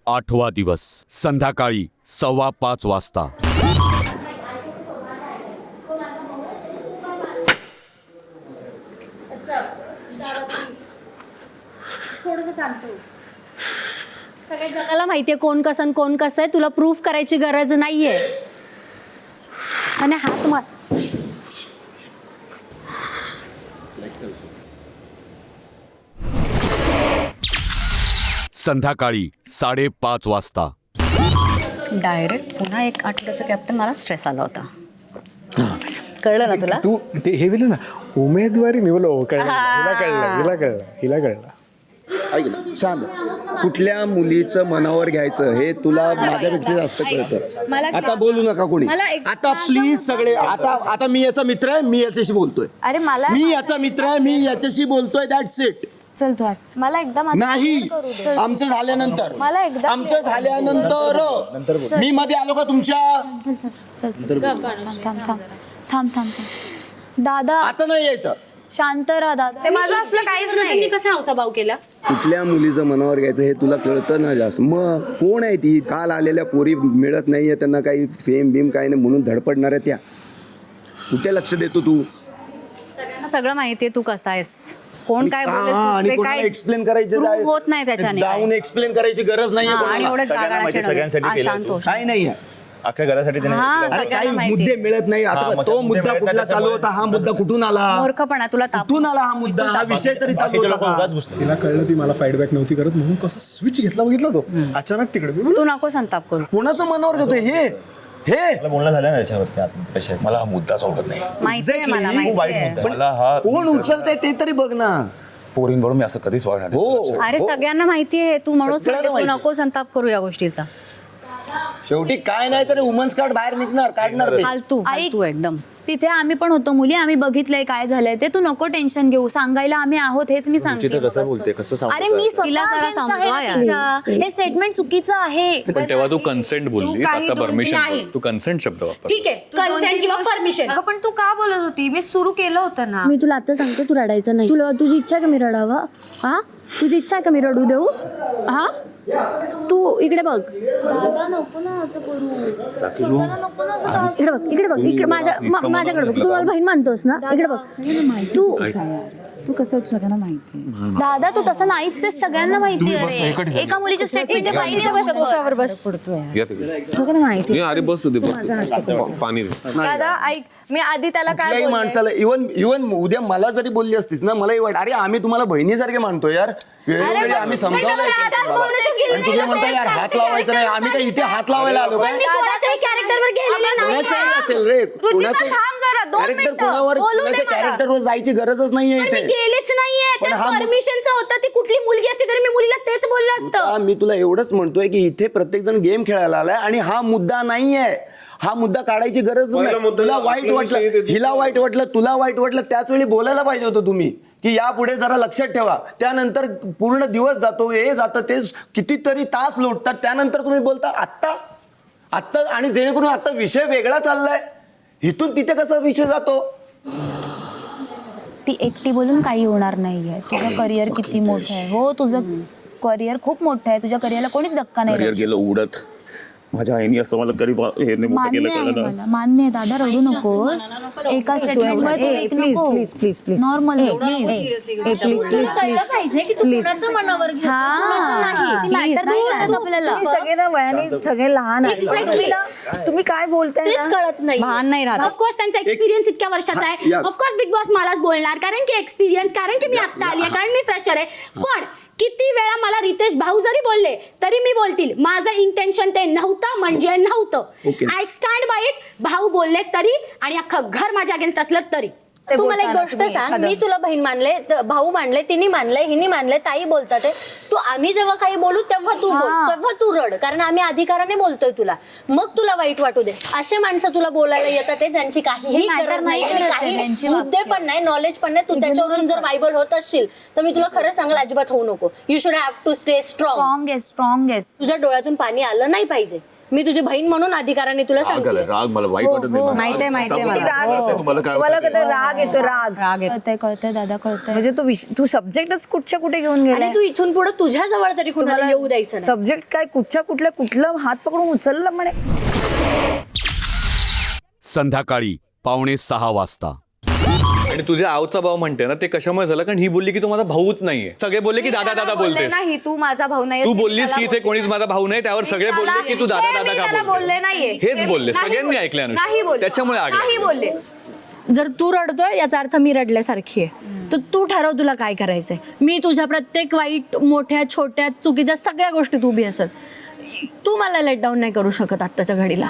8वा दिवस संध्याकाळी 5:15 वाजता. थोडंसं शांत हो. सगळ्या जगाला माहितीये कोण कसं आणि कोण कसं आहे. तुला प्रूफ करायची गरज नाहीये. आणि हात मार. संध्याकाळी 5:30 वाजता. डायरेक्ट पुन्हा एक आठवड्याचा कॅप्टन. मला स्ट्रेस आला होता. कळलं ना तुला? तू ते हे बोलू ना उमेदवारी मी बोलो कळलं हिला कळलं. ऐक ना, सांग कुठल्या मुलीचं मनावर घ्यायचं हे तुला माझ्यापेक्षा जास्त कळतं. आता बोलू नका कोणी. आता प्लीज सगळे. आता मी याचा मित्र आहे, मी याच्याशी बोलतोय. अरे मला मी याचा मित्र आहे, मी याच्याशी बोलतोय. That's it. चल तू मला एकदा नाही आमचं झाल्यानंतर मला एकदा आमचं झाल्यानंतर मी मध्ये आलो का तुमच्या? चल थांब थांब दादा आता नाही यायचं. शांत राहा दादा. ते माझं असलं काहीच नाही. कसा आवचा भाव केला. कुठल्या मुलीचं मनावर घ्यायचं हे तुला कळतं ना जास्त. मग कोण आहे ती? काल आलेल्या पोरी मिळत नाहीये त्यांना काही फेम बीम काही नाही म्हणून धडपडणार आहे त्या. कुठे लक्ष देतो तू? सगळं माहितीये तू कसा आहेस, कोण काय बोलले आणि ते कोणाला काय एक्सप्लेन करायचं prove होत नाही त्याच्याने. जाऊन एक्सप्लेन करायची गरज नाहीये आणि कोणाला. एवढं सगळ्यांसाठी केलं शांत हो. काय नाहीये. अख्ख्या घरासाठी त्याने हा, केलं. अरे काही सगळ्यांना माहिती. मुद्दे मिळत नाही. आता तो मुद्दा कुठला चालू होता? हा मुद्दा कुठून आला? मूर्खपणा तुला ताप. कुठून आला हा मुद्दा? हा विषय तरी चालू बाकीचे होता लोक का? उगाच घुसतात. तिला कळलं ती मला फाईडबॅक नव्हती करत म्हणून कसा स्विच घेतला बघितला तो अचानक तिकडे मी तू नको संताप करू. कोणाचं मनावर घेतोय हे? मला बोलणं झालं ना याच्यावरती आतमध्ये कशा मला हा मुद्दाच आवडत नाही. माहितीये मला Exactly. खूप वाईट माहितीये. मुद्दा आहे. मला हा कोण उचलतंय ते तरी बघ ना. पोरींबरोबर मी असं कधीच वागणार नाही. हो अरे सगळ्यांना माहितीये तू म्हणून सगळ्यांना तू माहितीये. नको संताप करू या गोष्टीचा. शेवटी काय नाही तरी वुमन्स कार्ड बाहेर निघणार, काढणार ते. फालतू एकदम. तिथे आम्ही पण होतो मुली. आम्ही बघितलंय काय झालंय ते. तू नको टेन्शन घेऊ. सांगायला आम्ही आहोत हेच मी सांगते. तिथं कसं बोलते, कसं सांगते? अरे मी स्वतः तिला जरा against आहे समजवा ना यार. तिच्या. हे स्टेटमेंट चुकीचं आहे. पण तेव्हा तू कन्सेंट बोललीस, काही आता दोन- परमिशन नाही. तू कन्सेंट शब्द वापर. ठीक आहे कन्सेंट किंवा परमिशन. अगं पण तू का बोलत होती? मी सुरू केलं होतं ना. मी तुला आता सांगते तू रडायचं नाही. तुला तुझी इच्छा आहे का मी रडावं? हा तुझी इच्छा आहे का मी रडू देऊ? हा तू इकडे बघ. दादा नको ना असं करू. दादा नको ना असं इकडे बघ इकडे बघ इकडे माझ्याकडे बघ. तू मला बहीण मानतोस ना? इकडे बघ. तू कसं सगळ्यांना माहिती. दादा तू तसं नाहीच आहे. सगळ्यांना माहिती आहे. एका मुलीचे स्टेटमेंट माहिती. अरे बस होते पाणी दादा ऐक मी आधी त्याला काय कुठल्याही बोलले? माणसाला इवन उद्या मला जरी बोलली असतीस ना मलाही वाट अरे आम्ही तुम्हाला बहिणीसारखे मानतो यार. वेळोवेळी आम्ही समजावलं आणि तुम्ही म्हणता यार हात लावायचं नाही. आम्ही काय इथे हात लावायला आलो काय? कोणाच्याही कॅरेक्टरवर गेलेले नाही. कोणाचाही असेल रे. रुचिता थांब जरा 2 कॅरेक्टर मिनिटं कोणावर बोलू दे कोणाच्या मला. कॅरेक्टरवर जायची गरजच नाहीये पण मी इथे. गेलेच नाहीये. पण त्या हा मु- परमिशनचं होतं. ती कुठली मुलगी असती तरी मी मुलीला तेच बोललं असतं. आता मी तुला एवढंच म्हणतोय की इथे प्रत्येक जण गेम खेळायला आलाय आणि हा मुद्दा नाहीये. हा मुद्दा काढायची गरज पहिला नाही. मुद्दा तुला वाईट आपल्या वाटलं, विषयी येते. हिला वाईट वाटलं, तुला वाईट वाटलं, त्याच वेळी बोलायला पाहिजे होतं तुम्ही की यापुढे जरा लक्षात ठेवा. त्यानंतर पूर्ण दिवस जातो, हे जातं, ते कितीतरी तास लोटतात. त्यानंतर तुम्ही बोलता आत्ता आणि जेणेकरून आता विषय वेगळा चाललाय. इथून तिथे कसा विषय जातो? ती एकटी बोलून काही होणार नाहीये. तुझं करिअर किती मोठं आहे. हो तुझं करिअर खूप मोठं आहे. तुझ्या करिअरला कोणीच धक्का नाही करिअर लावू गेलं उडत. माझ्या आईने असं मला कधी हे नाही मोठं मान्य केलं आहे कळलं ना. मला. मान्य आहे दादा. रडू नकोस. एका स्टेटमेंटमुळे तू एक नको. Normal please. तुला कळलं पाहिजे की तू कुणाचं मनावर घेतो, कुणाचं नाही. ती मॅटर नाही करत आपल्याला. सगळे वयाने सगळे लहान आहेत. Exactly. तुम्ही काय बोलताय तेच कळत नाही. भान नाही राहत. ऑफकोर्स त्यांचा एक्सपिरियन्स इतक्या वर्षाचा आहे. या- ऑफकोर्स बिग बॉस मलाच बोलणार कारण की एक्सपिरियन्स, कारण की मी आत्ता आली आहे, कारण मी फ्रेशर आहे. पण किती वेळा मला रितेश भाऊ जरी बोलले तरी मी बोलतील माझं इंटेन्शन ते नव्हतं म्हणजे नव्हतं. Okay. I stand by it. भाऊ बोलले तरी आणि अख्खं घर माझ्या अगेन्स्ट असलं तरी. तू मला एक गोष्ट सांग. मी तुला बहीण मानले, भाऊ मानले, तिने मानले, हिने मानले, ताई बोलतात. तू आम्ही जेव्हा काही बोलू तेव्हा तू बोल, तेव्हा तू रड, कारण आम्ही अधिकाराने बोलतोय तुला. मग तुला वाईट वाटू दे. असे माणसं तुला बोलायला येतात ते ज्यांची काहीही गरज नाही, काही मुद्दे पण नाही, नॉलेज पण नाही. तू त्याच्यावरून जर वायबल होत असशील तर मी तुला खरं सांगेल अजिबात होऊ नको. You should have to stay strong. Strong आहे. तुझ्या डोळ्यातून पाणी आलं नाही पाहिजे. मी तुझी बहीण म्हणून अधिकाराने तुला राग सांगते आलाय, राग मला वाईट वाटत नाही मला. माहितीये आता मला. कळतंय तुम्हाला काय तुम्हाला होतंय. कधी राग येतो राग येतो. कळतंय कळतंय दादा कळतंय. म्हणजे तू सब्जेक्टच कुठच्या कुठे घेऊन गेला आणि तू इथून पुढे तुझ्या जवळ तरी कुणाला येऊ द्यायचं नाही. सब्जेक्ट काय कुठलं हात पकडून उचललं म्हणे. संध्याकाळी 5:45 वाजता. आणि तुझ्या आवचा भाऊ म्हणते ना ते कशामुळे झालं कारण ही बोलली की तू माझा भाऊच नाहीये. सगळे बोलले की दादा दादा बोलतेस. नाही तू माझा भाऊ नाही तू बोललीस की इथे कोणीच माझा भाऊ नाही त्यावर सगळे बोलले की तू दादा दादा का बोलले नाहीये. हेच बोलले सगळ्यांनी ऐकलं नाही बोलले. त्याच्यामुळे नाही आग बोलले. जर तू रडतोय याचा अर्थ मी रडल्यासारखी आहे. तर तू ठरव तुला काय करायचंय. मी तुझ्या प्रत्येक वाईट मोठ्या छोट्या चुकीच्या सगळ्या गोष्टी तू उभी असेल. तू मला लेट डाऊन नाही करू शकत आत्ताच्या घडीला.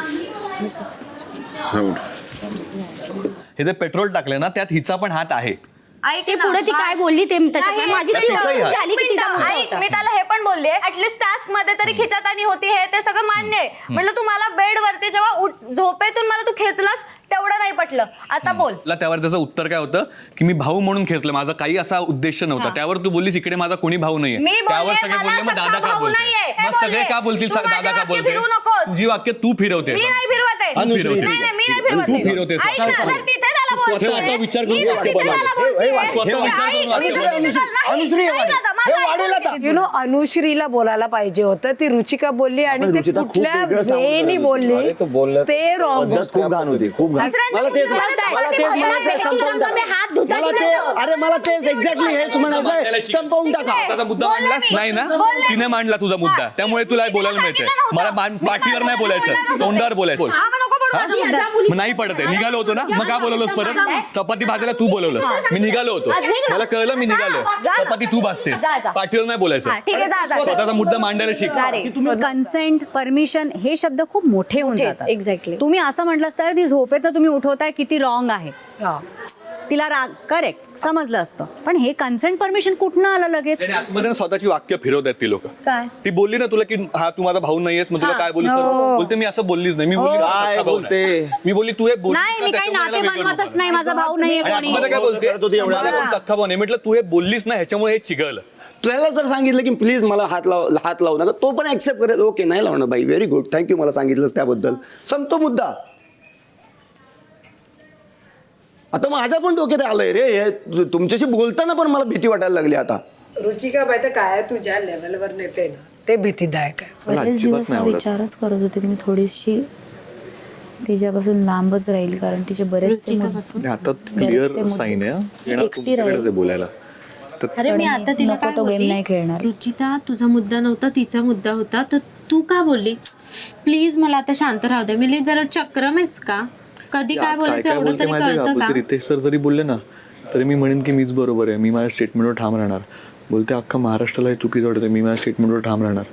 हे जे पेट्रोल टाकले ना त्यात हिचा पण हात आहे. ते पुढे ती काय बोलली ते त्याच्यामुळे माझी ती तिचाही हात. झाली की तिचा मुद्दा ऐक, होता. मी त्याला हे पण बोलले ऍटलीस्ट टास्क मध्ये तरी खिचातानी होती हे ते सगळं मान्य आहे. म्हणलं तू मला बेड वरती जेव्हा झोपेतून मला तू खेचलास तेवढं नाही पटलं. आता बोल. त्यावर त्याचं उत्तर काय होतं की मी भाऊ म्हणून खेचलं माझा काही असा उद्देश नव्हता. त्यावर तू बोललीस इकडे माझा कोणी भाऊ नाहीये. मी बोलले, त्यावर सगळे मला बोलले मग सख्खा दादा का भाऊ बोलते नाहीये. हे मग सगळे बोलले. का बोलतील तू दादा माझे का वाक्य बोलते. फिरवू नकोस. तुझी वाक्य तू फिरवते. मी नाही फिरवते. तू फिरवते. नाही नाही, मी नाही फिरवते. तू फिरवतेस. ऐक ना, जर तिथे त्याला बोलते. स्वतः विचार करून मी जर वाक्य तिथे बोलावं. त्याला बोलते. स्वतः विचार करून ऐक, वाक्य मी जर बोलावं. तिथे त्याला- नाही, अनुश्री नाही दादा, माझं हे वाढेल ऐकून आता. घे. यु नो अनुश्रीला बोलायला पाहिजे होतं. ती रुचिका बोलली आणि पण ते रुचिता खूप कुठल्या वेगळं sound वेळेनी करायला बोलली अरे तो बोलला- ते रॉंग. पद्धत खूप घाण होती खूप घाण. मला तेच संपवून टाका. अरे मला तेच एक्झॅक्टली हेच म्हणायचंय. संपवून टाका. त्याचा मुद्दा बोलला मांडलास मी. नाही ना बोलला तिने मी. मांडला तुझा मुद्दा हा. त्यामुळे तुला मी बोलायला तिला मिळतंय. सांगितलं मला नव्हतं. पाठीवर नाही बोलायचं तोंडावर बोलायचं. हा, मग नको बोलू हा? माझ्या मुद्द्यात. मग नाही पडत आहे निघालो होतो ना मग का बोलवलंस परत चपाती भाजायला तू बोलवलंस मी निघालो होतो आज निघ ना. मला कळलं मी जा, निघालो जा ना. चपाती तू भाजतेस जा, जा. पाठीवर नाही बोलायचं हा, ठीक आहे, जा, जा. स्वतःचा मुद्दा मांडायला शिक. कन्सेंट परमिशन हे शब्द खूप मोठे होऊन मोठे, जातात. exactly. तुम्ही असं म्हटलं सर ती झोपेत तुम्ही उठवताय किती रॉंग आहे. तिला राग करेक्ट समजलं असतं पण हे कन्सेंट परमिशन कुठनं आलं लगेच. त्याने आतमध्ये ना स्वतःची वाक्य फिरवतात ती लोक. काय? ती बोलली ना तुला की हा तू माझा भाऊ नाहीयेस मग तुला काय बोलू बोलते मी असं बोललीच नाही मी बोलली माझा काय सख्खा भाऊ बोलते? नाही. मी बोलली तू हे बोललीस नाही ना, मी काही त्याच्यामुळे नाते मला वेगळं बनवतच नको. नाही माझा भाऊ नाहीये आणि कोणी. आतमध्ये काय बोलते करत होती एवढ्या मला पण सख्खा भाऊ नाही म्हटलं तू हे बोललीस ना ह्याच्यामुळे हे चिघळलं. त्याला जर सांगितलं की प्लीज मला हात लावू नका तो पण ऍक्सेप्ट करेल. ओके नाही लावणार बाई व्हेरी गुड थँक्यू मला सांगितलंस त्याबद्दल. संपतो मुद्दा. आता माझ्या पण डोक्यात आलंय रे हे तुमच्याशी बोलताना पण मला भीती वाटायला लागली आता. रुचिका बाई तर काय तुझ्या लेवलवर नेते ना ते भीतीदायक आहे. बरेच दिवस हा विचारच करत होते की मी थोडीशी तिच्यापासून लांबच राहील कारण तिचे बरेचसे आता क्लिअर साईन आहे एकटी राहील. बोलायला. अरे मी आता तिला नको काय तो गेम बोलली? नाही खेळणार. रुचिता तुझा मुद्दा नव्हता तिचा मुद्दा होता तर तू का बोलली प्लीज मला आता शांत राहू दे. मी जरा चक्रम आहेस का कधी काय बोलायचं एवढं तरी कळतं का. रितेश सर जरी बोलले ना तरी मी म्हणेन की मीच बरोबर आहे मी माझ्या स्टेटमेंटवर ठाम राहणार. बोलते अख्खा महाराष्ट्राला हे चुकीचं वाटतं मी माझ्या स्टेटमेंटवर ठाम राहणार.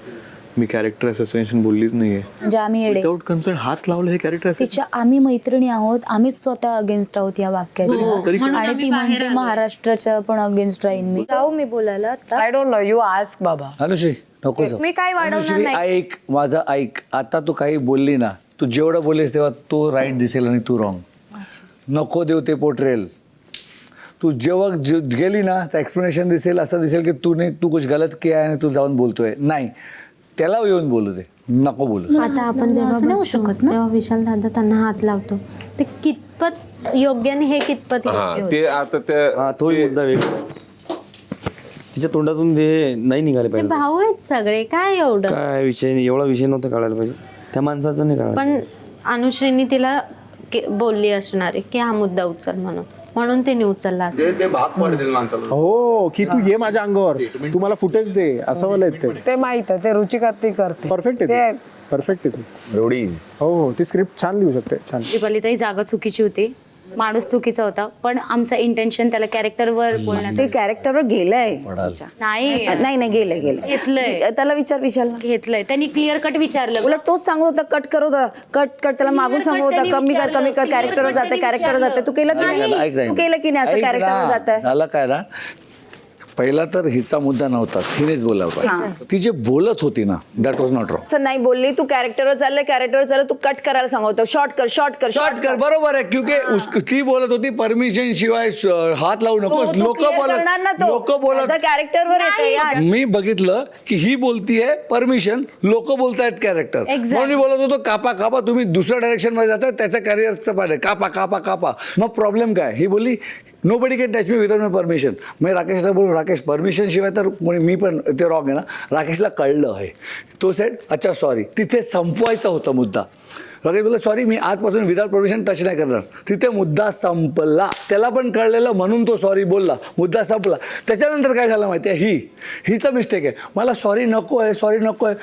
मी कॅरेक्टर असोसिएशन बोललीच नाहीये. म्हणजे आम्ही येडे विदाउट कन्सर्न हात लावलं हे कॅरेक्टर तिच्या आम्ही मैत्रिणी आहोत आम्हीच स्वतः अगेन्स्ट आहोत या वाक्याच्या आणि ती म्हणते महाराष्ट्राच्या पण अगेन्स्ट राहीन मी. जाऊ मी बोलायला आता. I don't know you ask बाबा. अनुश्री नको जाऊ. मी काय वाढवणार अनुश्री, नाही. ऐक माझं ऐक. आता तू काही बोलली ना तू जेवढं बोललीस तेव्हा तो राईट दिसेल आणि तू रॉंग. नको देऊ ते पोट्रेल. तू जेव्हा गेली ना तर एक्सप्लेनेशन दिसेल असं दिसेल की तू कुछ गलत किया आणि तू जाऊन बोलतोय. नाही त्याला येऊन बोलू दे नको बोलू. आता आपण जेव्हा बसतो तेव्हा विशाल दादा त्यांना हात लावतो ते कितपत योग्य आणि हे कितपत योग्य होतं? ते आता हा तोही मुद्दा वेगळा. तिच्या तोंडातून ते नाही निघाले ते पाहिजे. भाऊ आहेत सगळे काय एवढं काय विषय एवढा विषय नव्हता काढायला पाहिजे त्या माणसाचं नाही काढायला. पण अनुश्रीनी तिला बोलली असणार आहे की हा मुद्दा उचल म्हणून तिने उचलला असेल. ते भाग पडतील माणसाला. हो की तू ये माझ्या अंगावर तू मला फुटेज दे असं मला येते. ते माहित आहे ते रुचिका ती करते. परफेक्ट आहे परफेक्ट आहे ती. रोडीज हो ती स्क्रिप्ट छान लिहू शकते छान. दीपालीताई जागा चुकीची होती माणूस चुकीचा होता पण आमचं इंटेन्शन त्याला कॅरेक्टरवर बोलण्याचं ते कॅरेक्टरवर गेलंय. नाही नाही गेलंय घेतलंय त्याला विचार घेतलंय त्यांनी क्लिअर कट विचारलं. उलट तोच सांगत होता कट करू होता कट त्याला मागून सांगत होता कमी कर कॅरेक्टरवर जाते कॅरेक्टरवर जाते. तू केलं की नाही तू केलं की नाही असं कॅरेक्टरवर जात आहे. झालं काय ना पहिला तर हिचा मुद्दा नव्हता, हिनेच बोलला होता. ती जे बोलत होती ना, that was not wrong. Sir नाही बोलली, तू कॅरेक्टरवर चाललं तू कट करायला सांगतो, शॉर्ट कर. बरोबर आहे, क्योंकि ती बोलत होती परमिशन शिवाय हात लावू नको. लोक बोलत कॅरेक्टरवर येते. मी बघितलं की ही बोलतीये परमिशन, लोक बोलतायत कॅरेक्टर. म्हणून मी बोलत होतो कापा कापा, तुम्ही दुसऱ्या डायरेक्शन मध्ये जाताय, त्याच्या कॅरियरचं पाहिजे, कापा कापा कापा. मग प्रॉब्लेम काय? ही बोलली nobody can touch me without my permission. मी राकेशला बोलू, राकेश परमिशन शिवाय तर मी पण ते रॉंग आहे ना. राकेशला कळलं आहे, तो सेड अच्छा सॉरी. तिथे संपवायचा होता मुद्दा. राकेश बोलला सॉरी, मी आजपासून विदाउट परमिशन टच नाही करणार. तिथे मुद्दा संपला. त्याला पण कळलेलं म्हणून तो सॉरी बोलला, मुद्दा संपला. त्याच्यानंतर काय झालं माहिती आहे, हिचं मिस्टेक आहे. मला सॉरी नको आहे, सॉरी नको आहे.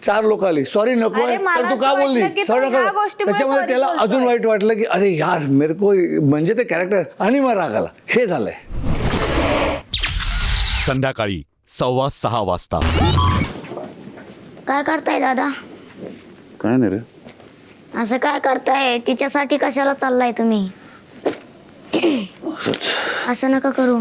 4 लोक आली, सॉरी नको आहे, तर तू का बोलली सॉरी नको. त्याच्यामुळे त्याला अजून वाईट वाटलं की अरे यार मेरे को म्हणजे ते कॅरेक्टर, आणि मग राग आला. हे झालंय. संध्याकाळी 6:15 वाजता. काय करताय दादा? काय नाही रे. असं काय करताय? तिच्यासाठी कशाला चाललाय तुम्ही? असं नका करू.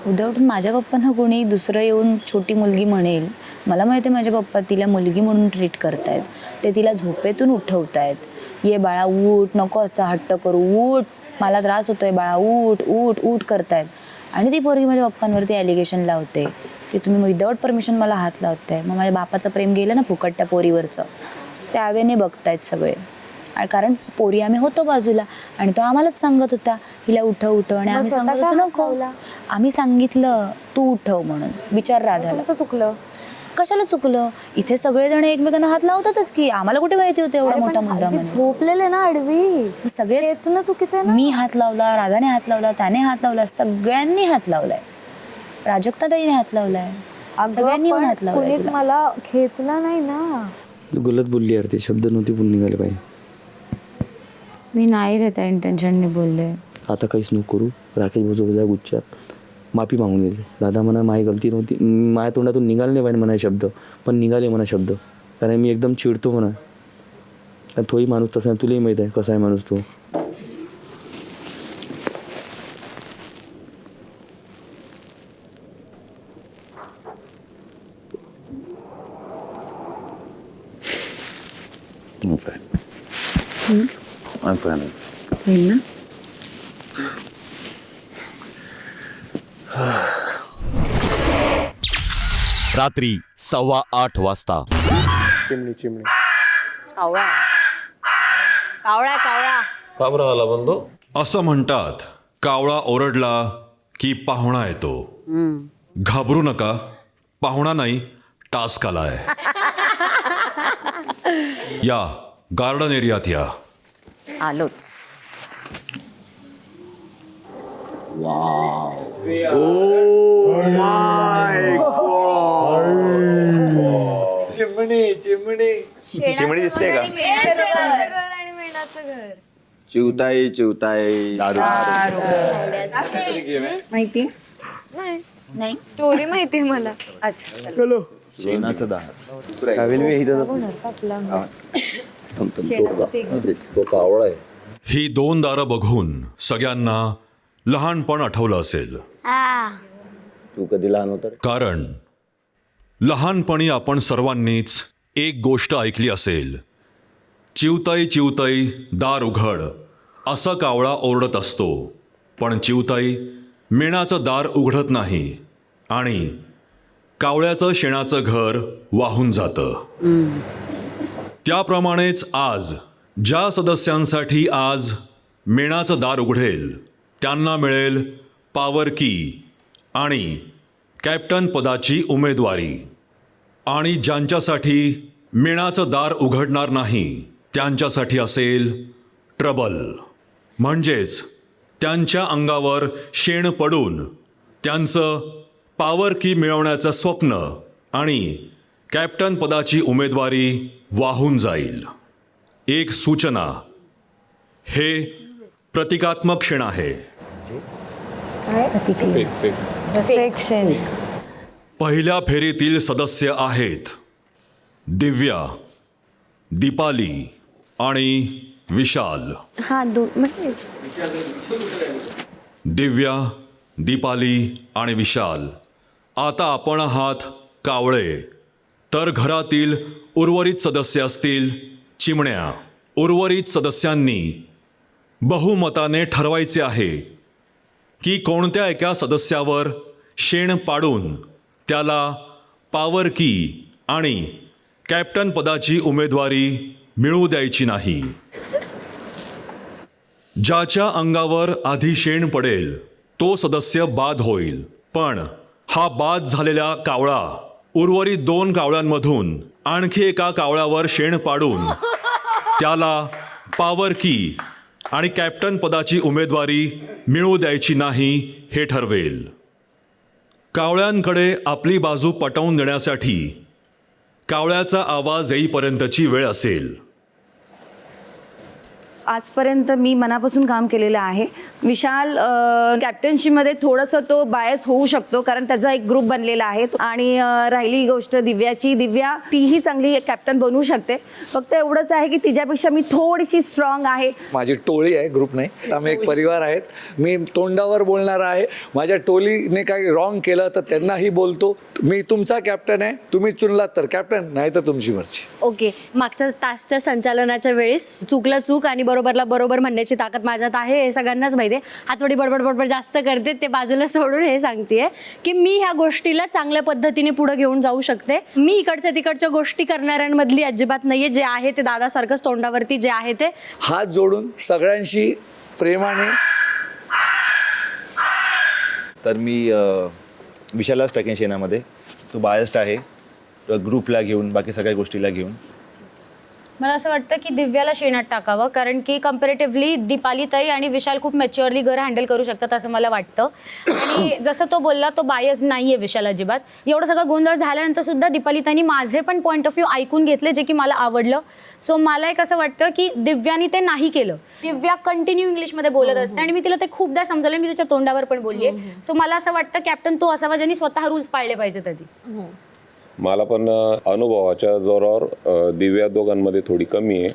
उद्या उठून माझ्या पप्पांना कोणी दुसरं येऊन छोटी मुलगी म्हणेल. मला माहिती आहे माझे पप्पा तिला मुलगी म्हणून ट्रीट करतायत. ते तिला झोपेतून उठवतायत. ये बाळा उठ, नको असं हट्ट करू, उठ, मला त्रास होतोय बाळा, उठ उठ उठ करतायत. आणि ती पोरगी माझ्या पप्पांवरती ॲलिगेशन लावते की तुम्ही विदाऊट परमिशन मला हात लावताय. मग माझ्या बापाचं प्रेम गेलं ना फुकट त्या पोरीवरचं. त्यावेळेने बघतायत सगळे. कारण पोरी आम्ही होतो बाजूला आणि तो आम्हालाच सांगत होता हिला उठव आणि आम्ही सांगत होतो नको. आम्ही सांगितलं तू उठव म्हणून. विचार राधाला. चुकलं कशाला चुकलं? इथे सगळेजण एकमेकांना हात लावतातच की. आम्हाला कुठे माहिती होतं एवढा मोठा मुद्दा म्हणजे. झोपलेले ना आडवी, सगळेच ना चुकीचं. मी हात लावला, राधाने हात लावला, त्याने हात लावला, सगळ्यांनी हात लावलाय. प्राजक्ताताईने हात लावलाय, सगळ्यांनी हात लावलाय. मला खेचला नाही ना. गलत बोलली यार, ते शब्द नव्हते बोलून निघाले पाहिजे. मी नाही रे त्या इंटेन्शनने बोलले. आता काहीच नको करू. राकेश बरोबर जा गुच्छात माफी मागून गेले. दादा म्हणा माझी गलती नव्हती, माझ्या तोंडातून निघाले नाही पाहिजे म्हणा शब्द, पण निघाले म्हणा शब्द. कारण मी एकदम चिडतो म्हणा. तोही माणूस तसा आहे, तुलाही माहीत आहे कसा आहे माणूस तो. I'm fine. रात्री 8:15 वाजता. चिमणी कावळा कावळा कावळा. का बरं आला बंधू? असं म्हणतात कावळा ओरडला की पाहुणा येतो. घाबरू नका, पाहुणा नाही टास्क आलाय. या गार्डन एरियात या. आलोच. चिमणी दिसते का? चिवताई माहिती नाही स्टोरी माहिती मला. शेणाचं दार. तो कावळा आहे. ही 2 दारं बघून सगळ्यांना लहानपण आठवलं असेल. तू कधी लहान होता? कारण लहानपणी आपण सर्वांनीच एक गोष्ट ऐकली असेल. चिवताई चिवताई दार उघड, असा कावळा ओरडत असतो. पण चिवताई मेणाचं दार उघडत नाही आणि कावळ्याचं शेणाचं घर वाहून जातं. त्याप्रमाणेच आज ज्या सदस्यांसाठी आज मेणाचं दार उघडेल त्यांना मिळेल पॉवर की आणि कॅप्टन पदाची उमेदवारी. आणि ज्यांच्यासाठी मेणाचं दार उघडणार नाही त्यांच्यासाठी असेल ट्रबल. म्हणजेच त्यांच्या अंगावर शेण पडून त्यांचं पॉवर की मिळवण्याचं स्वप्न आणि कॅप्टन पदाची उमेदवारी वाहून जाईल. एक सूचना, हे प्रतिकात्मक क्षण आहे. पहिल्या फेरीतील सदस्य आहेत दिव्या, दीपाली आणि विशाल. दिव्या, दीपाली आणि विशाल आता आपण आहात कावळे, तर घरातील उर्वरित सदस्य असतील चिमण्या. उर्वरित सदस्यांनी बहुमताने ठरवायचे आहे की कोणत्या एका सदस्यावर शेण पाडून त्याला पॉवर की आणि कॅप्टन पदाची उमेदवारी मिळू द्यायची नाही. ज्याच्या अंगावर आधी शेण पडेल तो सदस्य बाद होईल. पण हा बाद झालेला कावळा उर्वरित 2 कावळ्यांमधून आणखी एका कावळ्यावर शेण पाडून त्याला पॉवर की आणि कॅप्टन पदाची उमेदवारी मिळू द्यायची नाही हे ठरवेल. कावळ्यांकडे आपली बाजू पटवून देण्यासाठी कावळ्याचा आवाज येईपर्यंतची वेळ असेल. आजपर्यंत मी मनापासून काम केलेलं आहे. विशाल कॅप्टन्शीमध्ये थोडंसं तो बायस होऊ शकतो कारण त्याचा एक ग्रुप बनलेला आहे. आणि राहिली गोष्ट दिव्याची, दिव्या तीही चांगली एक कॅप्टन बनवू शकते. फक्त एवढंच आहे की तिच्यापेक्षा मी थोडीशी स्ट्रॉंग आहे. माझी टोळी आहे, ग्रुप नाही. आम्ही एक परिवार आहेत. मी तोंडावर बोलणार आहे. माझ्या टोळीने काही रॉंग केलं तर त्यांनाही बोलतो. मी तुमचा कॅप्टन आहे, तुम्ही चुनलात तर कॅप्टन, नाही तर तुमची मर्जी. ओके, मागच्या तासच्या संचालनाच्या वेळेस चुकलं चूक आणि बरोबरला बरोबर म्हणण्याची ताकद माझ्यात आहे हे सगळ्यांनाच माहिती आहे. हातवडी बडबड बडबड जास्त करते ते बाजूला सोडून हे सांगतेय की मी ह्या गोष्टीला चांगल्या पद्धतीने पुढे घेऊन जाऊ शकते. मी इकडच्या तिकडच्या गोष्टी करणाऱ्यांमधली अजिबात नाहीये. जे आहे ते दादासारखंच तोंडावरती जे आहे ते. हात जोडून सगळ्यांशी प्रेमाने. तर मी विशालाच टाकेन शेणामध्ये. तो बायस्ड आहे ग्रुपला घेऊन, बाकी सगळ्या गोष्टीला घेऊन. मला असं वाटतं की दिव्याला शेणात टाकावं कारण की कम्पॅरेटिव्हली दीपालीताई आणि विशाल खूप मॅच्युअरली घर हँडल करू शकतात असं मला वाटतं. आणि जसं तो बोलला तो बायस नाही आहे विशाल अजिबात. एवढं सगळं गोंधळ झाल्यानंतर सुद्धा दीपालीताईंनी माझे पण पॉईंट ऑफ व्ह्यू ऐकून घेतले जे की मला आवडलं. सो मला एक असं वाटतं की दिव्यानी ते नाही केलं. दिव्या कंटिन्यू इंग्लिशमध्ये बोलत असते आणि मी तिला ते खूपदा समजवलं. मी तिच्या तोंडावर पण बोलली आहे. सो मला असं वाटतं कॅप्टन तो असावा ज्यांनी स्वतः रूल्स पाळले पाहिजेत आधी. मला पण अनुभवाच्या जोरावर दिव्या दोघांमध्ये थोडी कमी आहे.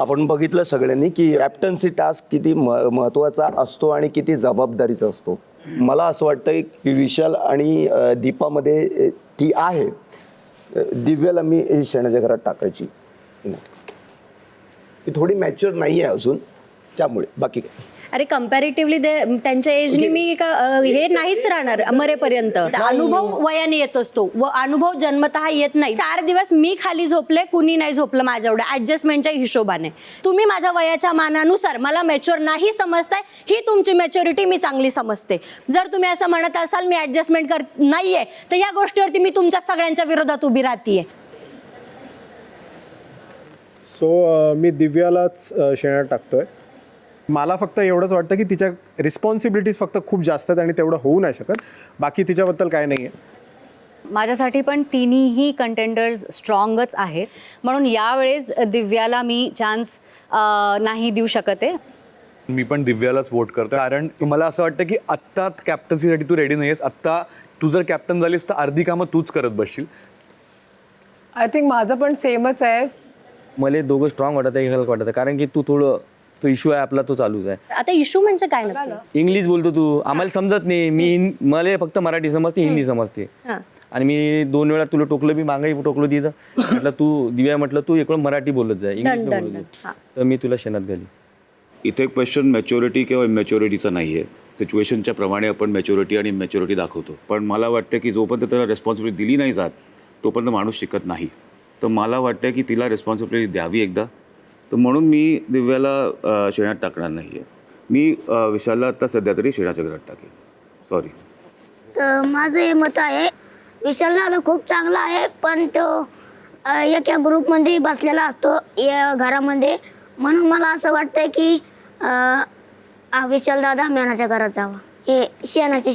आपण बघितलं सगळ्यांनी की कॅप्टन्सी टास्क किती महत्त्वाचा असतो आणि किती जबाबदारीचा असतो. मला असं वाटतं की विशाल आणि दीपामध्ये ती आहे. दिव्याला मी शेणाच्या घरात टाकायची. ती थोडी मॅच्युअर नाही आहे अजून, त्यामुळे बाकी काय. अरे कम्पॅरेटिव्हली त्यांच्या एजनी मी हे नाहीच राहणार मरेपर्यंत. अनुभव वयाने येत असतो व अनुभव जन्मतः येत नाही. 4 दिवस मी खाली झोपले, कुणी नाही झोपलं माझ्या एवढ्या ऍडजस्टमेंटच्या हिशोबाने. तुम्ही माझ्या वयाच्या मानानुसार मला मॅच्युअर नाही समजताय, ही तुमची मॅच्युरिटी मी चांगली समजते. जर तुम्ही असं म्हणत असाल मी ऍडजस्टमेंट नाहीये तर या गोष्टीवरती मी तुमच्या सगळ्यांच्या विरोधात उभी राहतीये. सो मी दिव्यालाच शेणात टाकतोय. मला फक्त एवढंच वाटतं की तिच्या रिस्पॉन्सिबिलिटीज फक्त खूप जास्त आहेत आणि तेवढं होऊ नाही शकत. बाकी तिच्याबद्दल काय नाही आहे. माझ्यासाठी पण तिन्हीही कंटेंडर्स स्ट्रॉंगच आहेत. म्हणून यावेळेस दिव्याला मी चान्स नाही देऊ शकत आहे. मी पण दिव्यालाच वोट करतो कारण मला असं वाटतं की आत्ता कॅप्टन्सीसाठी तू रेडी नाही आहेस. आत्ता तू जर कॅप्टन झालीस तर अर्धी कामं तूच करत बसशील. आय थिंक माझं पण सेमच आहे. मला दोघं स्ट्रॉंग वाटत आहे, हलक वाटत आहे कारण की तू थोडं तो इश्यू आहे आपला तो चालूच आहे. आता इश्यू म्हणजे काय नक्की? इंग्लिश बोलतो तू, आम्हाला समजत नाही. मला फक्त मराठी समजते, हिंदी समजते. आणि मी 2 वेळा तुला टोकलं, मी मागही टोकलो तिथं. म्हटलं तू दिव्या, म्हटलं तू इकडं मराठी बोलत जाय, इंग्लिश बोलत जाय. तर मी तुला शेणात घाली. इथे क्वेश्चन मॅच्युरिटी किंवा इमॅच्युरिटीचा नाही आहे. सिच्युएशनच्या प्रमाणे आपण मॅच्युरिटी आणि इमॅच्युरिटी दाखवतो. पण मला वाटतं की जोपर्यंत त्याला रिस्पॉन्सिबिलिटी दिली नाही जात तोपर्यंत माणूस शिकत नाही. तर मला वाटतं की तिला रिस्पॉन्सिबिलिटी द्यावी एकदा. तर म्हणून मी दिव्याला शेणात टाकणार नाही आहे. मी विशालला आत्ता सध्या तरी शेणाच्या घरात टाकेन. सॉरी. तर माझं हे मत आहे विशाल दादा खूप चांगला आहे पण तो एका ग्रुपमध्ये बसलेला असतो या घरामध्ये. म्हणून मला असं वाटतं की विशाल दादा मेनाच्या घरात जावा. हे शेणाचे.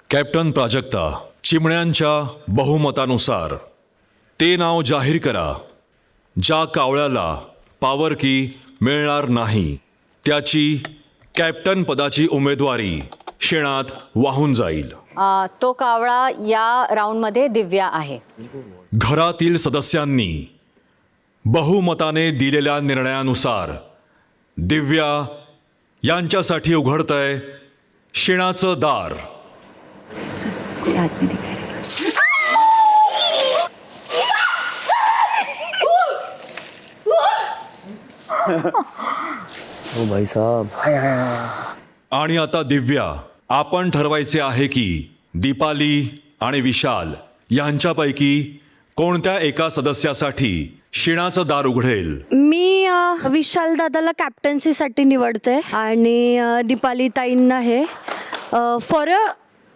कॅप्टन प्राजक्ता, चिमण्यांच्या बहुमतानुसार ते नाव जाहीर करा ज्या कावळ्याला पॉवर की मिळणार नाही. त्याची कॅप्टन पदाची उमेदवारी शेणात वाहून जाईल. तो कावळा या राऊंडमध्ये दिव्या आहे. घरातील सदस्यांनी बहुमताने दिलेल्या निर्णयानुसार दिव्या यांच्यासाठी उघडतंय शेणाचं दार. आतमध्ये काय ओ भाई साहब. आणि आता दिव्या, आपण ठरवायचे आहे की दीपाली आणि विशाल यांच्यापैकी कोणत्या एका सदस्यासाठी शेणाचं दार उघडेल. मी विशाल दादाला कॅप्टन्सीसाठी निवडते आणि दीपाली ताईंना हे फॉर अ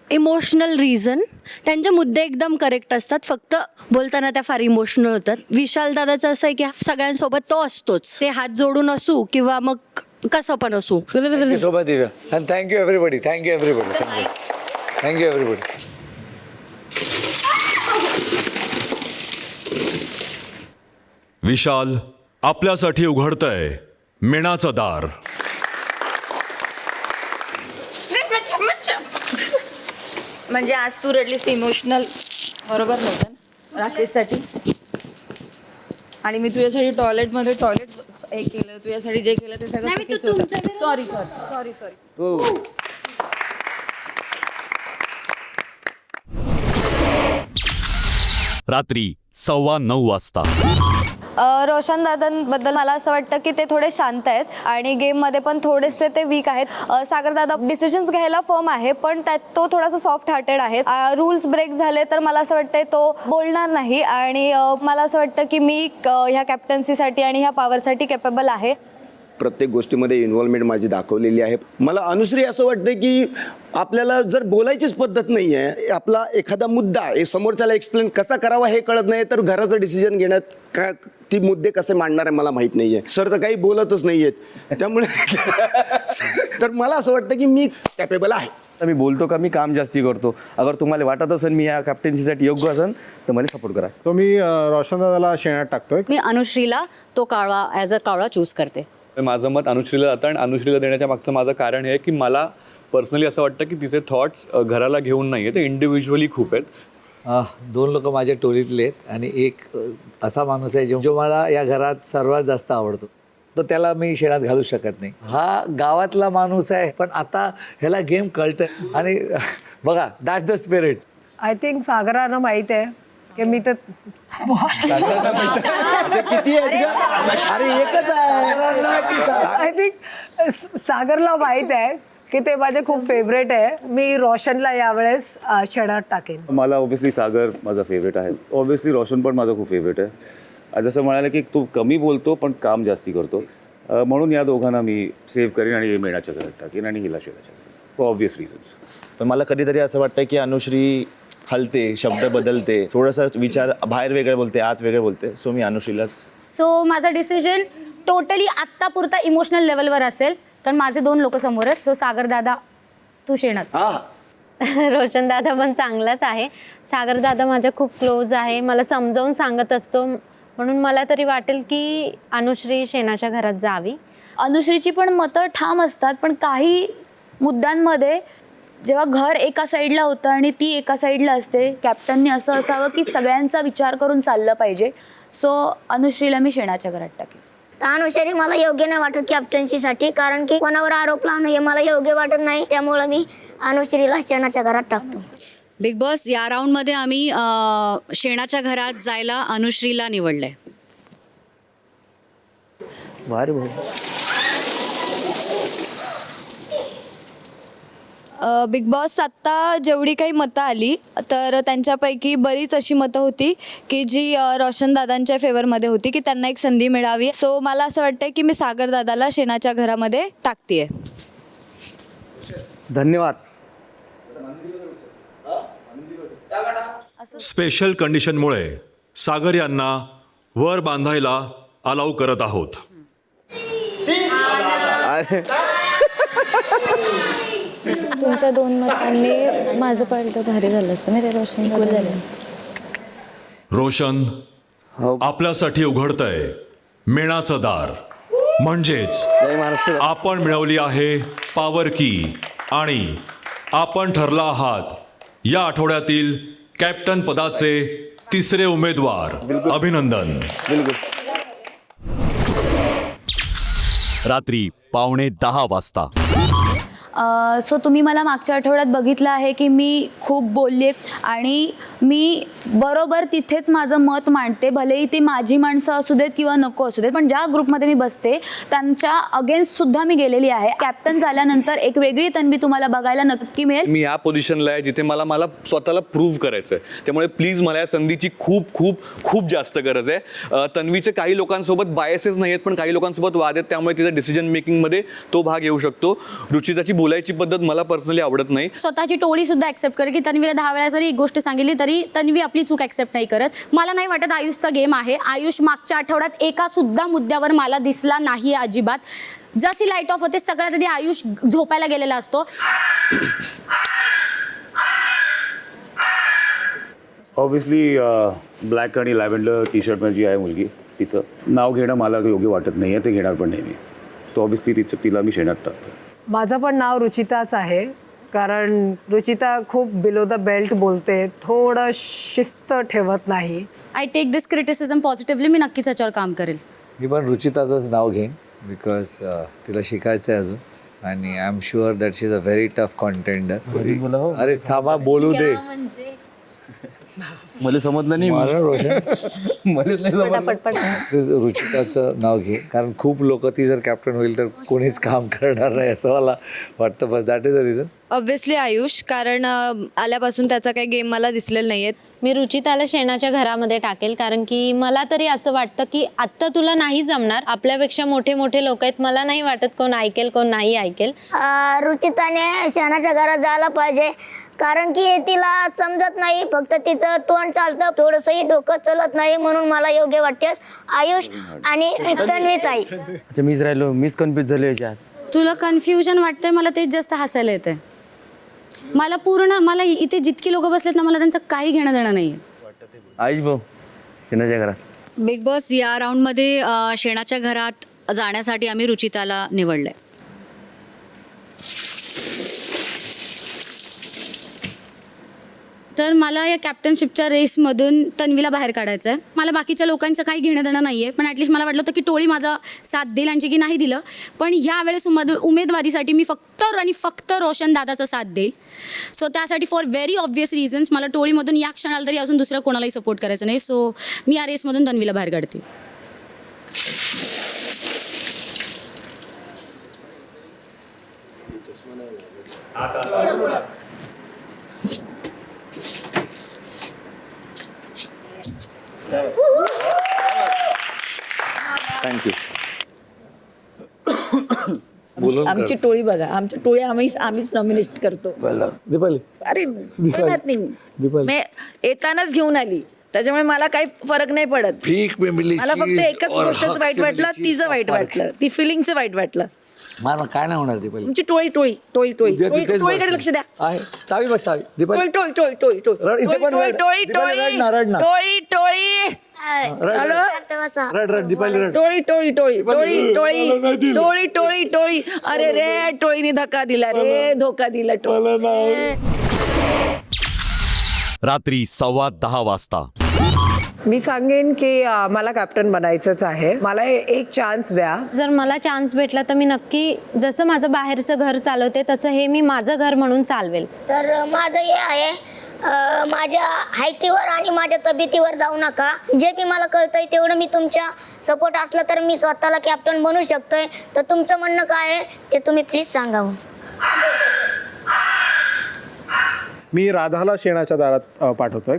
इमोशनल रिझन. त्यांचे मुद्दे एकदम करेक्ट असतात, फक्त बोलताना त्या फार इमोशनल होतात. विशाल दादाचं असं आहे की सगळ्यांसोबत तो असतोच, ते हात जोडून असू किंवा मग कसं पण असू. सोबत दिव्या. आणि thank you everybody. Thank you everybody. Thank you everybody. Vishal, आपल्यासाठी उघडतंय मेणाचं दार. म्हणजे आज तू रडलीस ते इमोशनल बरोबर नव्हतं ना राकेशसाठी. आणि मी तुझ्यासाठी टॉयलेट हे केलं, तुझ्यासाठी जे केलं ते सगळं चुकीचं होतं. सॉरी. रात्री 9:15 वाजता. रोशन दादांबद्दल मला असं वाटतं की ते थोडे शांत आहेत आणि गेममध्ये पण थोडेसे ते वीक आहेत. सागर दादा डिसिजन्स घ्यायला फर्म आहे, पण त्यात तो थोडासा सॉफ्ट हार्टेड आहे. रूल्स ब्रेक झाले तर मला असं वाटतं तो बोलणार नाही. आणि मला असं वाटतं की मी ह्या कॅप्टन्सीसाठी आणि ह्या पॉवरसाठी केपेबल आहे. प्रत्येक गोष्टीमध्ये इन्व्हॉल्वमेंट माझी दाखवलेली आहे. मला अनुश्री असं वाटतं की आपल्याला जर बोलायचीच पद्धत नाही आहे, आपला एखादा मुद्दा हे समोरच्याला एक्सप्लेन कसा करावा हे कळत नाही, तर घराचं डिसिजन घेण्यात काय ती मुद्दे कसे मांडणार आहे मला माहीत नाही आहे. सर तर काही बोलतच नाही आहेत. त्यामुळे तर मला असं वाटतं की मी कॅपेबल आहे. मी बोलतो का मी काम जास्ती करतो. अगर तुम्हाला वाटत असेल मी या कॅप्टन्सीसाठी योग्य असेल तर मला सपोर्ट करा. सो मी रोशन दादाला शेणात टाकतोय. मी अनुश्रीला तो कावळा ॲज अ कावळा चूज करते. माझं मत अनुश्रीला जातं आणि अनुश्रीला देण्याच्या मागचं माझं कारण हे की मला पर्सनली असं वाटतं की तिचे थॉट्स घराला घेऊन नाही आहे, ते इंडिव्हिज्युअली खूप आहेत. 2 लोक माझ्या टोळीतले आहेत आणि एक असा माणूस आहे जो मला या घरात सर्वात जास्त आवडतो, तर त्याला मी शेणात घालू शकत नाही. हा गावातला माणूस आहे, पण आता ह्याला गेम कळतंय. आणि बघा, that's the spirit. I think सागरानं माहित आहे की मी तर किती आहेत का? अरे एकच आहे. आय थिंक सागरला माहित आहे की ते माझे खूप फेवरेट आहे. मी रोशनला यावेळेस शेणात टाकेन. मला ऑब्व्हियसली सागर माझा फेवरेट आहे. ऑब्व्हियसली रोशन पण माझा खूप फेवरेट आहे. जसं म्हणाले की तो कमी बोलतो पण काम जास्ती करतो, म्हणून या दोघांना मी सेव्ह करीन आणि मेणाच्या घरात टाकेन आणि हिला शेणाच्या घरात, फॉर ऑब्व्हियस रिझन्स. पण मला कधीतरी असं वाटतं की अनुश्री हलते, शब्द बदलते, थोडासा विचार बाहेर वेगळे बोलते, आत वेगळे बोलते. सो मी अनुश्रीलाच. सो माझा डिसिजन टोटली आत्तापुरता इमोशनल लेवलवर असेल, कारण माझे 2 लोक समोर आहेत. सो सागर दादा, तू शेणात. रोशन दादा पण चांगलाच आहे. सागर दादा माझ्या खूप क्लोज आहे, मला समजावून सांगत असतो, म्हणून मला तरी वाटेल की अनुश्री शेणाच्या घरात जावी. अनुश्रीची पण मतं ठाम असतात, पण काही मुद्द्यांमध्ये जेव्हा घर एका साईडला होतं आणि ती एका साईडला असते, कॅप्टननी असं असावं की सगळ्यांचा विचार करून चाललं पाहिजे. सो अनुश्रीला मी शेणाच्या घरात टाकेन. अनुश्री मला योग्य नाही वाटत कॅप्टन्सीसाठी, कारण की कोणावर आरोप लावणं हे मला योग्य वाटत नाही. त्यामुळे मी अनुश्रीला शेणाच्या घरात टाकतो. बिग बॉस या राऊंडमध्ये आम्ही शेणाच्या घरात जायला अनुश्रीला निवडलंय. भारी भाऊ. बिग बॉस आत्ता जेवढी काही मतं आली तर त्यांच्यापैकी बरीच अशी मतं होती की जी रोशन दादांच्या फेवरमध्ये होती की त्यांना एक संधी मिळावी. सो मला असं वाटतं की मी सागर दादाला शेणाच्या घरामध्ये टाकते. धन्यवाद. स्पेशल कंडिशनमुळे सागर यांना वर बांधायला अलाउ करत आहोत. तुमच्या 2 मतांनी माझं पडलं भारी झालं असं मी ते रोशन झालं. रोशन, आपल्यासाठी उघडतंय मेणाचं दार. म्हणजेच आपण मिळवली आहे पॉवर की आणि आपण ठरला आहात या आठवड्यातील कॅप्टन पदाचे 3रे उमेदवार. अभिनंदन. रात्री 9:15 वाजता. सो तुम्ही मला मागच्या आठवड्यात बघितलं आहे की मी खूप बोलले आणि मी बरोबर तिथेच माझं मत मांडते, भलेही ती माझी माणसं असू देत किंवा नको असू देत, पण ज्या ग्रुपमध्ये मी बसते त्यांच्या अगेन्स्ट सुद्धा मी गेलेली आहे. कॅप्टन झाल्यानंतर एक वेगळी तन्वी तुम्हाला बघायला नक्की मिळेल. मी या पोझिशनला आहे जिथे मला स्वतःला प्रूव्ह करायचं आहे, त्यामुळे प्लीज मला या संधीची खूप खूप खूप जास्त गरज आहे. तन्वीचे काही लोकांसोबत बायसेस नाही आहेत, पण काही लोकांसोबत वाद आहेत, त्यामुळे तिचा डिसिजन मेकिंगमध्ये तो भाग येऊ शकतो. रुचिताची बोलायची पद्धत मला पर्सनली आवडत नाही. स्वतःची टोळी सुद्धा ऍक्सेप्ट करे की तन्वीला 10 वेळा जरी एक गोष्ट सांगितली तरी तन्वी आपली चूक ऍक्सेप्ट नाही करत. मला नाही वाटत आयुषचा गेम आहे. आयुष मागच्या आठवड्यात एका सुद्धा मुद्द्यावर मला दिसला नाही अजिबात. जशी लाईट ऑफ होते सगळ्यात आधी आयुष झोपायला गेलेला असतो. ऑब्व्हियसली ब्लॅक आणि लॅव्हेंडर टी शर्टमध्ये जी आहे मुलगी, तिचं नाव घेणं मला योग्य वाटत नाही आहे, ते घेणार पण नाही मी. तो ऑब्व्हियसली तिला मी शेणात टाकतो. माझं पण नाव रुचिताच आहे, कारण रुचिता खूप बिलो द बेल्ट बोलते, थोडं शिस्त ठेवत नाही. I take this criticism positively. मी नक्कीच याच्यावर काम करेल. मी पण रुचिताचंच नाव घेईन बिकॉज तिला शिकायचं आहे अजून आणि I am sure that she is a very tough contender. अरे थांबा बोलू दे. मला समजलं नाही. रुचिताचं नाव घे, कारण खूप लोक ती जर कॅप्टन होईल तर कोणीच काम करणार नाही असं मला वाटतं. बस that is the reason. Obviously Ayush, कारण आल्यापासून त्याचा काही गेम मला दिसलेला नाहीये. मी रुचिताला शेणाच्या घरामध्ये टाकेल, कारण की मला तरी असं वाटतं की आत्ता तुला नाही जमणार. आपल्यापेक्षा मोठे मोठे लोक आहेत, मला नाही वाटत कोण ऐकेल कोण नाही ऐकेल. रुचिताने शेणाच्या घरात जायला पाहिजे, कारण की तिला समजत नाही, फक्त तिचं तोंड चालतं, थोडंसंही डोकं चलत नाही, म्हणून मला योग्य वाटते आयुष आणि तन्वीताई. अच्छा, मीच राहिलो, मीच कन्फ्युज झालो याच्यात. तुला कन्फ्युजन वाटतंय, मला तेच जास्त हसायला येतंय. मला इथे जितकी लोक बसलेत ना, मला त्यांचं काही घेणं देणं नाहीये. आयुष भाऊ शेणाच्या घरात. बिग बॉस या राऊंडमध्ये शेणाच्या घरात जाण्यासाठी आम्ही रुचिताला निवडलंय. तर मला या कॅप्टनशिपच्या रेसमधून तन्वीला बाहेर काढायचं आहे. मला बाकीच्या लोकांचं काही घेणं देणं नाही आहे, पण ॲटलिस्ट मला वाटलं होतं की टोळी माझा साथ देईल आणि की नाही दिलं. पण ह्यावेळेस उमेदवारीसाठी मी फक्त रोशन दादाचा साथ देईल. सो त्यासाठी फॉर व्हेरी ऑब्व्हियस रिझन्स मला टोळीमधून या क्षणाला तरी अजून दुसऱ्या कोणालाही सपोर्ट करायचं नाही. सो मी या रेसमधून तन्वीला बाहेर काढते. थँक्यू. आमची टोळी बघा, आमची टोळी आम्हीच नॉमिनेट करतो. दीपाली, अरे म्हणत नाही मी येतानाच घेऊन आली, त्याच्यामुळे मला काही फरक नाही पडत. मला फक्त एकच गोष्टच वाईट वाटलं, तिचं वाईट वाटलं, ती फिलिंगचं वाईट वाटलं. मला काय नाही होणार दीपाली. तुमची टोळीकडे लक्ष द्या. आहे चावी बघ, चावी. दीपाली टोळी अरे रे, टोळीने धक्का दिला रे, धोका दिला टोळी. रात्री 10:15 वाजता. मी सांगेन की मला कॅप्टन बनायचंच आहे. मला एक चान्स द्या. जर मला चान्स भेटला तर मी नक्की, जसं माझं बाहेरचं घर चालवते तसं हे मी माझं घर म्हणून चालवेल. तर माझं हे आहे, माझ्या हाईटीवर आणि माझ्या तब्येतीवर जाऊ नका. जे बी मला कळतंय तेवढं मी तुमच्या सपोर्ट असला तर मी स्वतःला कॅप्टन बनवू शकतोय. तर तुमचं म्हणणं काय आहे ते तुम्ही प्लीज सांगावं. मी राधाला शेणाच्या दारात पाठवतोय.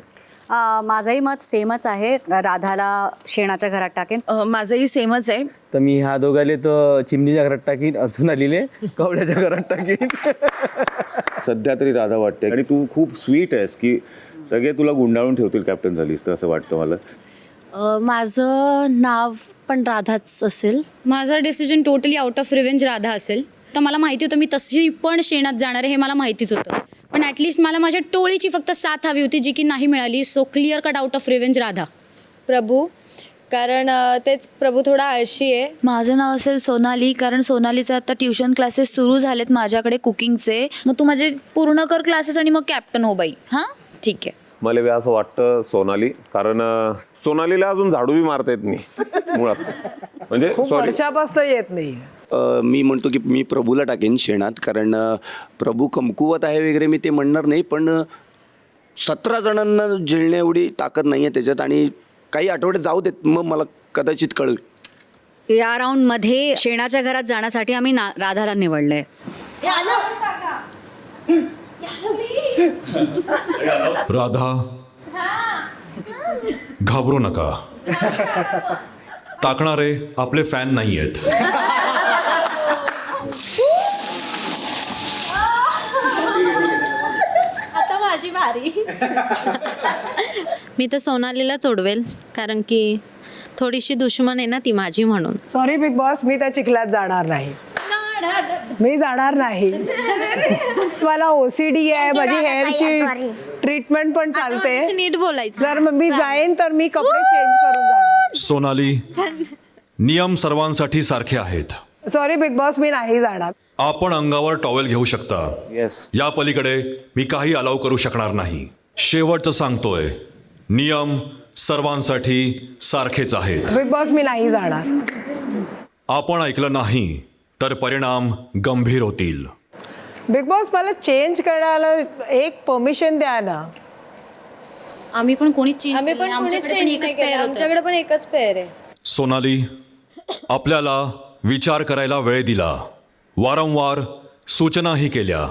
माझंही मत सेमच आहे, राधाला शेणाच्या घरात टाकेन. माझंही सेमच आहे. तर मी ह्या दोघाले तर चिमणीच्या घरात टाकीन, अजून आलेले कवड्याच्या घरात टाकीन. सध्या तरी राधा वाटते, आणि तू खूप स्वीट आहेस की सगळे तुला गुंडाळून ठेवतील कॅप्टन झालीस तर, असं वाटतं मला. माझं नाव पण राधाच असेल. माझा decision totally out of revenge Radha असेल. तर मला माहिती होतं मी तशी पण शेणात जाणार आहे, हे मला माहितीच होतं. पण ॲटलिस्ट मला माझ्या टोळीची फक्त साथ हवी होती, जी की नाही मिळाली. So clear cut out of revenge Radha. Prabhu, कारण तेच प्रभू थोडा आळशी आहे. माझं नाव असेल सोनाली, कारण सोनालीचे आता ट्युशन क्लासेस सुरू झालेत माझ्याकडे कुकिंगचे. मग तू माझे पूर्ण कर क्लासेस आणि मग कॅप्टन हो बाई. हां ठीक आहे. मला बी असं वाटतं सोनाली, कारण सोनालीला अजून झाडू बी मारता येत नाही मुळात. म्हणजे खूप वर्षापासून येत नाही. मी म्हणतो की मी प्रभूला टाकेन शेणात, कारण प्रभू कमकुवत आहे वगैरे मी ते म्हणणार नाही, पण 17 जणांना झेलण्या एवढी ताकद नाही आहे त्याच्यात, आणि काही आठवडे जाऊ देत, मग मला कदाचित कळेल. या राऊंडमध्ये शेणाच्या घरात जाण्यासाठी आम्ही राधाला निवडलंय. राधा, घाबरू नका. टाकणारे आपले फॅन नाही आहेत. आता माझी भारी. मी तर सोनालीला सोडवेल, कारण की थोडीशी दुश्मन आहे ना ती माझी म्हणून. सॉरी बिग बॉस, मी त्या चिखलात जाणार नाही. मी जाणार नाही. मला OCD आहे, माझी हेअरची ट्रीटमेंट पण चालते. नीट बोलायचं. जर मी जाईन तर मी कपडे चेंज करून जाणार. सोनाली, नियम सर्वांसाठी सारखे आहेत. सॉरी बिग बॉस, मी नाही जाणार. आपण अंगावर टॉवेल घेऊ शकता. या पलीकडे मी काही अलाव करू शकणार नाही. शेवटचं सांगतोय, नियम सर्वांसाठी सारखेच आहेत. बिग बॉस, मी नाही जाणार. आपण ऐकलं नाही तर परिणाम गंभीर होतील. बिग बॉस, मला चेंज करायला एक परमिशन द्या ना. आम्ही पण कोणी चेंज आमच्याकडे पण एकच पेअर आहे. सोनाली, आपल्याला विचार करायला वेळ दिला, वारंवार सूचनाही केल्या,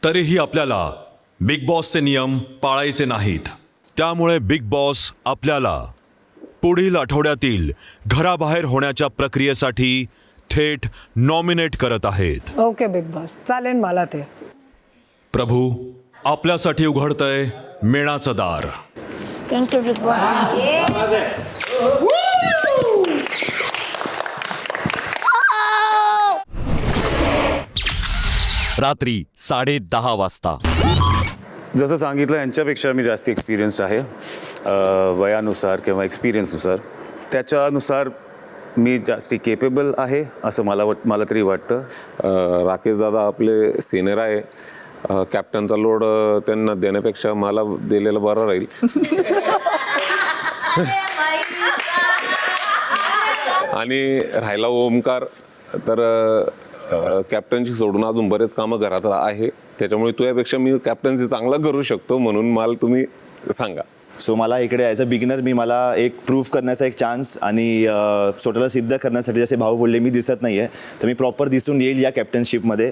तरीही आपल्याला बिग बॉसचे नियम पाळायचे नाहीत. त्यामुळे बिग बॉस आपल्याला पुढील आठवड्यातील घराबाहेर होण्याच्या प्रक्रियेसाठी थेट नॉमिनेट करत आहेत. ओके बिग बॉस, चालेल मला ते. प्रभू, आपल्यासाठी उघडतंय मेणाचं दार. Thank you Bigg boss. रात्री 10:30 वाजता. जसं सांगितलं यांच्यापेक्षा मी जास्त एक्सपिरियन्स्ड आहे वयानुसार किंवा एक्सपिरियन्सनुसार. त्याच्यानुसार मी जास्ती केपेबल आहे असं मला तरी वाटतं. राकेश दादा आपले सिनियर आहे. कॅप्टनचा लोड त्यांना देण्यापेक्षा मला दिलेलं बरं राहील. आणि राहिला ओमकार, तर कॅप्टनशी सोडून अजून बरेच कामं घरात आहे, त्याच्यामुळे तुझ्यापेक्षा मी कॅप्टन्सी चांगला करू शकतो, म्हणून मला तुम्ही सांगा. सो मला इकडे ॲज अ बिगिनर मला एक प्रूव्ह करण्याचा एक चान्स आणि स्वतःला सिद्ध करण्यासाठी, जसे भाऊ बोलले मी दिसत नाही आहे, तर मी प्रॉपर दिसून येईल या कॅप्टनशिपमध्ये.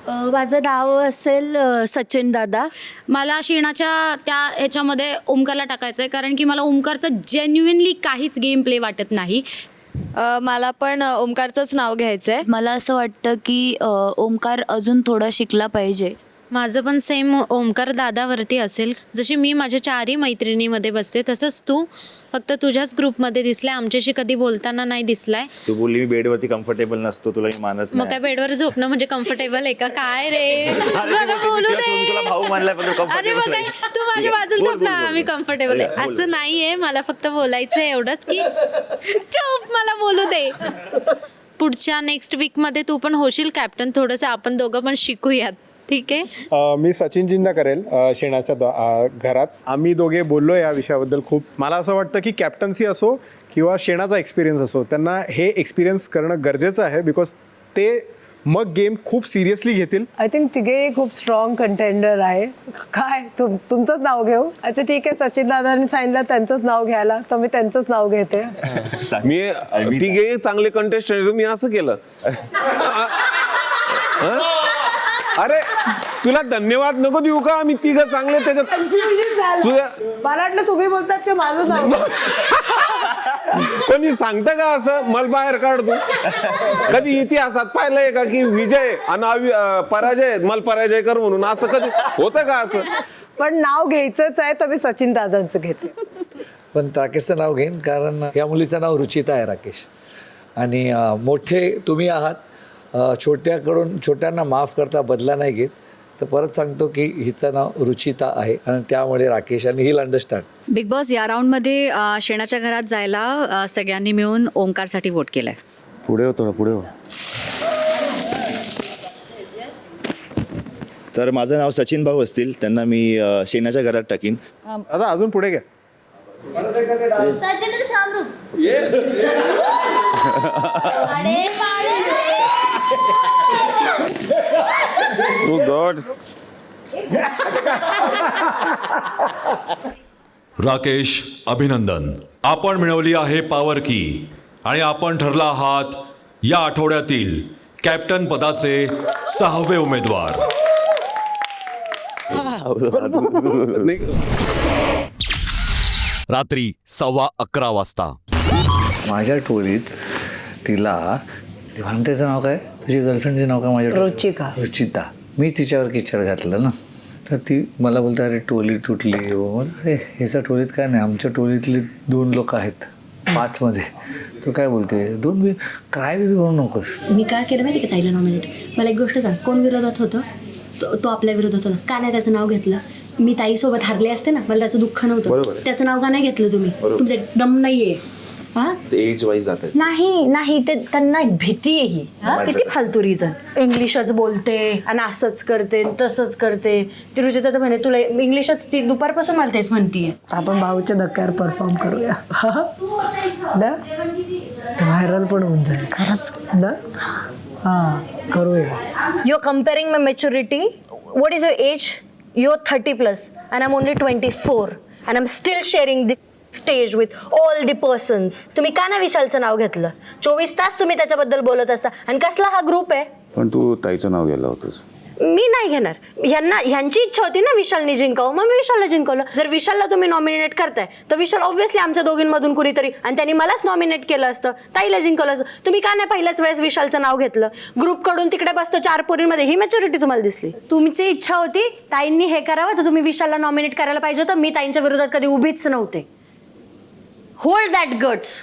माझं नाव असेल सचिन दादा. मला शेणाच्या त्या ह्याच्यामध्ये ओमकारला टाकायचं आहे, कारण की मला ओमकारचं जेन्युइनली काहीच गेम प्ले वाटत नाही. मला पण ओमकारचंच नाव घ्यायचंय. मला असं वाटतं की ओमकार अजून थोडा शिकला पाहिजे. माझं पण सेम ओमकार दादावरती असेल. जशी मी माझ्या 4ही मैत्रिणीमध्ये बसते, तसंच तू फक्त तुझ्याच ग्रुपमध्ये दिसलाय, आमच्याशी कधी बोलताना नाही दिसलाय. तू बोलली मी बेडवरती कम्फर्टेबल नसतो, तुला मी मानत मग काय बेडवर झोपणं म्हणजे कम्फर्टेबल आहे का? काय रे, बरं बोलू दे. भाऊ मानलाय पण अरे मग काय, तू माझ्या बाजूला झोपला, मी कम्फर्टेबल आहे असं नाहीये. मला फक्त बोलायचं आहे एवढंच की चुप, मला बोलू दे. पुढच्या नेक्स्ट वीकमध्ये तू पण होशील कॅप्टन. थोडंसं आपण दोघं पण शिकूयात, ठीक आहे? मी सचिनजींना करेल शेणाच्या घरात. आम्ही दोघे बोललो या विषयाबद्दल खूप. मला असं वाटतं की कॅप्टन्सी असो किंवा शेणाचा एक्सपिरियन्स असो, त्यांना हे एक्सपिरियन्स करणं गरजेचं आहे, बिकॉज ते मग गेम खूप सिरियसली घेतील. आय थिंक तिघे खूप स्ट्रॉंग कंटेंडर आहे. काय तुमचंच नाव घेऊ? अच्छा ठीक आहे, सचिन दादांनी सांगितलं त्यांचंच नाव घ्यायला, तर मी त्यांचंच नाव घेते. मी तिघे चांगले कंटेस्टंट, मी असं केलं. अरे तुला धन्यवाद नको देऊ का? मी तिघं चांगले त्याच्यात कन्फ्युजन झालं. मला वाटलं तुम्ही बोलतात की माझं नाव. कोणी सांगतं का असं? मला बाहेर काढतो. कधी इतिहासात पाहिलंय का की विजय आणि पराजय, मला पराजय कर म्हणून असं कधी होतं का असं? पण नाव घ्यायचंच आहे, तर मी सचिन दादांचं घेते. पण राकेशचं नाव घेईन, कारण या मुलीचं नाव रुचिता आहे राकेश. आणि मोठे तुम्ही आहात, छोट्यांना माफ करता, बदला नाही घेत. तर परत सांगतो की हिचं नाव रुचिता आहे आणि त्यामुळे राकेश आणि हिल अंडरस्टँड. बिग बॉस, या राऊंडमध्ये शेणाच्या घरात जायला सगळ्यांनी मिळून ओमकारसाठी वोट केलंय. पुढे होतो ना, पुढे हो. तर माझं नाव सचिन भाऊ असतील, त्यांना मी शेणाच्या घरात टाकीन. आता अजून पुढे घ्या. Sachin Oh God. राकेश, अभिनंदन. आपण मिळवली आहे पॉवर की आणि आपण ठरला आहात या आठवड्यातील कॅप्टन पदाचे 6वे उमेदवार. रात्री 11:15 वाजता. माझ्या टोळीत तिला ती म्हणतेचं नाव काय, तुझी गर्लफ्रेंडचे नाव काय? माझ्या रुचिका. रुचिता. मी तिच्यावर किचर घातलं ना, तर ती मला बोलते अरे टोळी तुटली. अरे ह्याच्या टोळीत काय नाही, आमच्या टोळीतले 2 लोक आहेत 5 मध्ये. तू काय बोलते 2 बी काय बी म्हणू नकोस. मी काय केलं माहिती का ताईला नॉमिनेट? मला एक गोष्ट सांग, कोण विरोधात होतं? तो आपल्या विरोधात होता. का नाही त्याचं नाव घेतलं? मी ताईसोबत हारले असते ना, मला त्याचं दुःख नव्हतं. त्याचं नाव का नाही घेतलं तुम्ही? तुमचं दम नाहीये. हा, एज वाईज जात नाही ते त्यांना एक भीती आहे ही. हा, किती फालतू रिझन. इंग्लिशच बोलते आणि असंच करते तसंच करते. ती रुचिता तर म्हणे तुला इंग्लिशच, ती दुपारपासून मला तेच म्हणतीये. आपण भाऊच्या धक्क्यावर परफॉर्म करूया ना, व्हायरल पण होऊन जाईल खरंच ना. हां, करूया. You're comparing my maturity. What is your age? You're 30+ and I'm only 24 and I'm still sharing the stage with all the persons. तुम्ही का ना विशालचं नाव घेतलं? 24 तास तुम्ही त्याच्याबद्दल बोलत असता. आणि कसला हा ग्रुप आहे? पण तू ताईचं नाव घ्यायला होतंस. मी नाही घेणार. ह्यांची इच्छा होती ना विशालने जिंकावं, मग मी विशालला जिंकवलं. जर विशालला तुम्ही नॉमिनेट करताय तर विशाल ऑब्व्हियसली आमच्या दोघींमधून कुणीतरी, आणि त्यांनी मलाच नॉमिनेट केलं असतं, ताईला जिंकवलं असतं. तुम्ही का नाही पहिल्याच वेळेस विशालचं नाव घेतलं? ग्रुप कडून तिकडे बसतो 4 पोरींमध्ये, ही मॅच्युरिटी तुम्हाला दिसली? तुमची इच्छा होती ताईंनी हे करावं तर तुम्ही विशालला नॉमिनेट करायला पाहिजे होतं. मी ताईंच्या विरोधात कधी उभीच नव्हते. Hold that guts.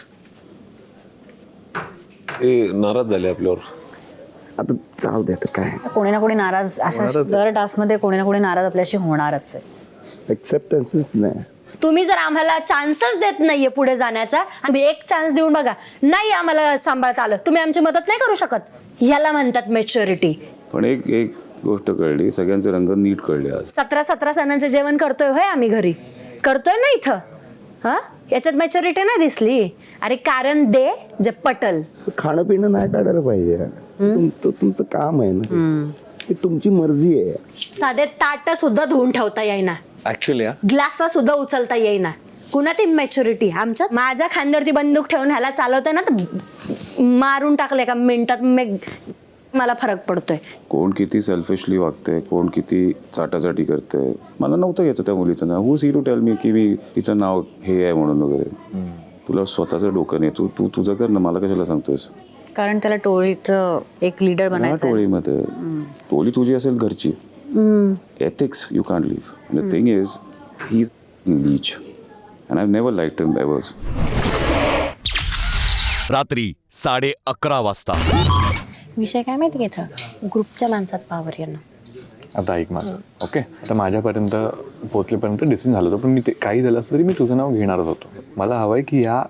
ते नाराज झाले आपल्यावर. आता जाऊ दे, तर काय कोणी ना कोणी नाराज, अशा दर टास्कमध्ये कोणी ना कोणी नाराज आपल्याशी होणारच आहे. एक्सेप्टन्सच नाही. तुम्ही जर आम्हाला चान्सच देत नाहीये पुढे जाण्याचा, तुम्ही एक चान्स देऊन बघा, नाही आम्हाला सांभाळता आलं, तुम्ही आमची मदत नाही करू शकत. ह्याला म्हणतात मॅच्युरिटी. पण एक गोष्ट कळली, सगळ्यांचे रंग नीट कळले आज. 17 सणांचं जेवण करतोय होय आम्ही घरी, करतोय ना इथं. हा, याच्यात मॅच्युरिटी नाही दिसली? अरे कारण दे जे पटल. खाणं पिणं नाही काढायला पाहिजे. तुमचं काम आहे ना, ते तुमची मर्जी आहे. साधे ताट सुद्धा धुवून ठेवता येईना, ऍक्च्युली ग्लास सुद्धा उचलता येईना. कुणा ती मॅच्युरिटी? आमच्या माझ्या खांद्यावरती बंदूक ठेवून ह्याला चालवतंय ना, तर मारून टाकले का मिनिटात मला फरक पडतोय. कोण किती सेल्फिशली वागते, कोण किती चाटाचाटी करते. मला नव्हतं घ्यायचं त्या मुलीचं नाव. हू सी टू टेल मी की मी तिचं नाव हे आहे म्हणून वगैरे. तुला स्वतःचं डोकं नाही, तू तुझं कर ना, मला कशाला सांगतोयस? कारण त्याला टोळीचं एक लीडर बनायचं. टोळीमध्ये टोळी तुझी असेल घरची, ethics you can't live. The thing is he is leech and I never liked him ever. रात्री 11:30 वाजता. विषय काय माहिती घेता, ग्रुपच्या माणसात पावर येणं. आता ऐक माझं, ओके. आता माझ्यापर्यंत पोहोचलेपर्यंत डिसिजन झालं होतं, पण मी ते काही झालं असतं तरी मी तुझं नाव घेणारच होतो. मला हवं आहे की या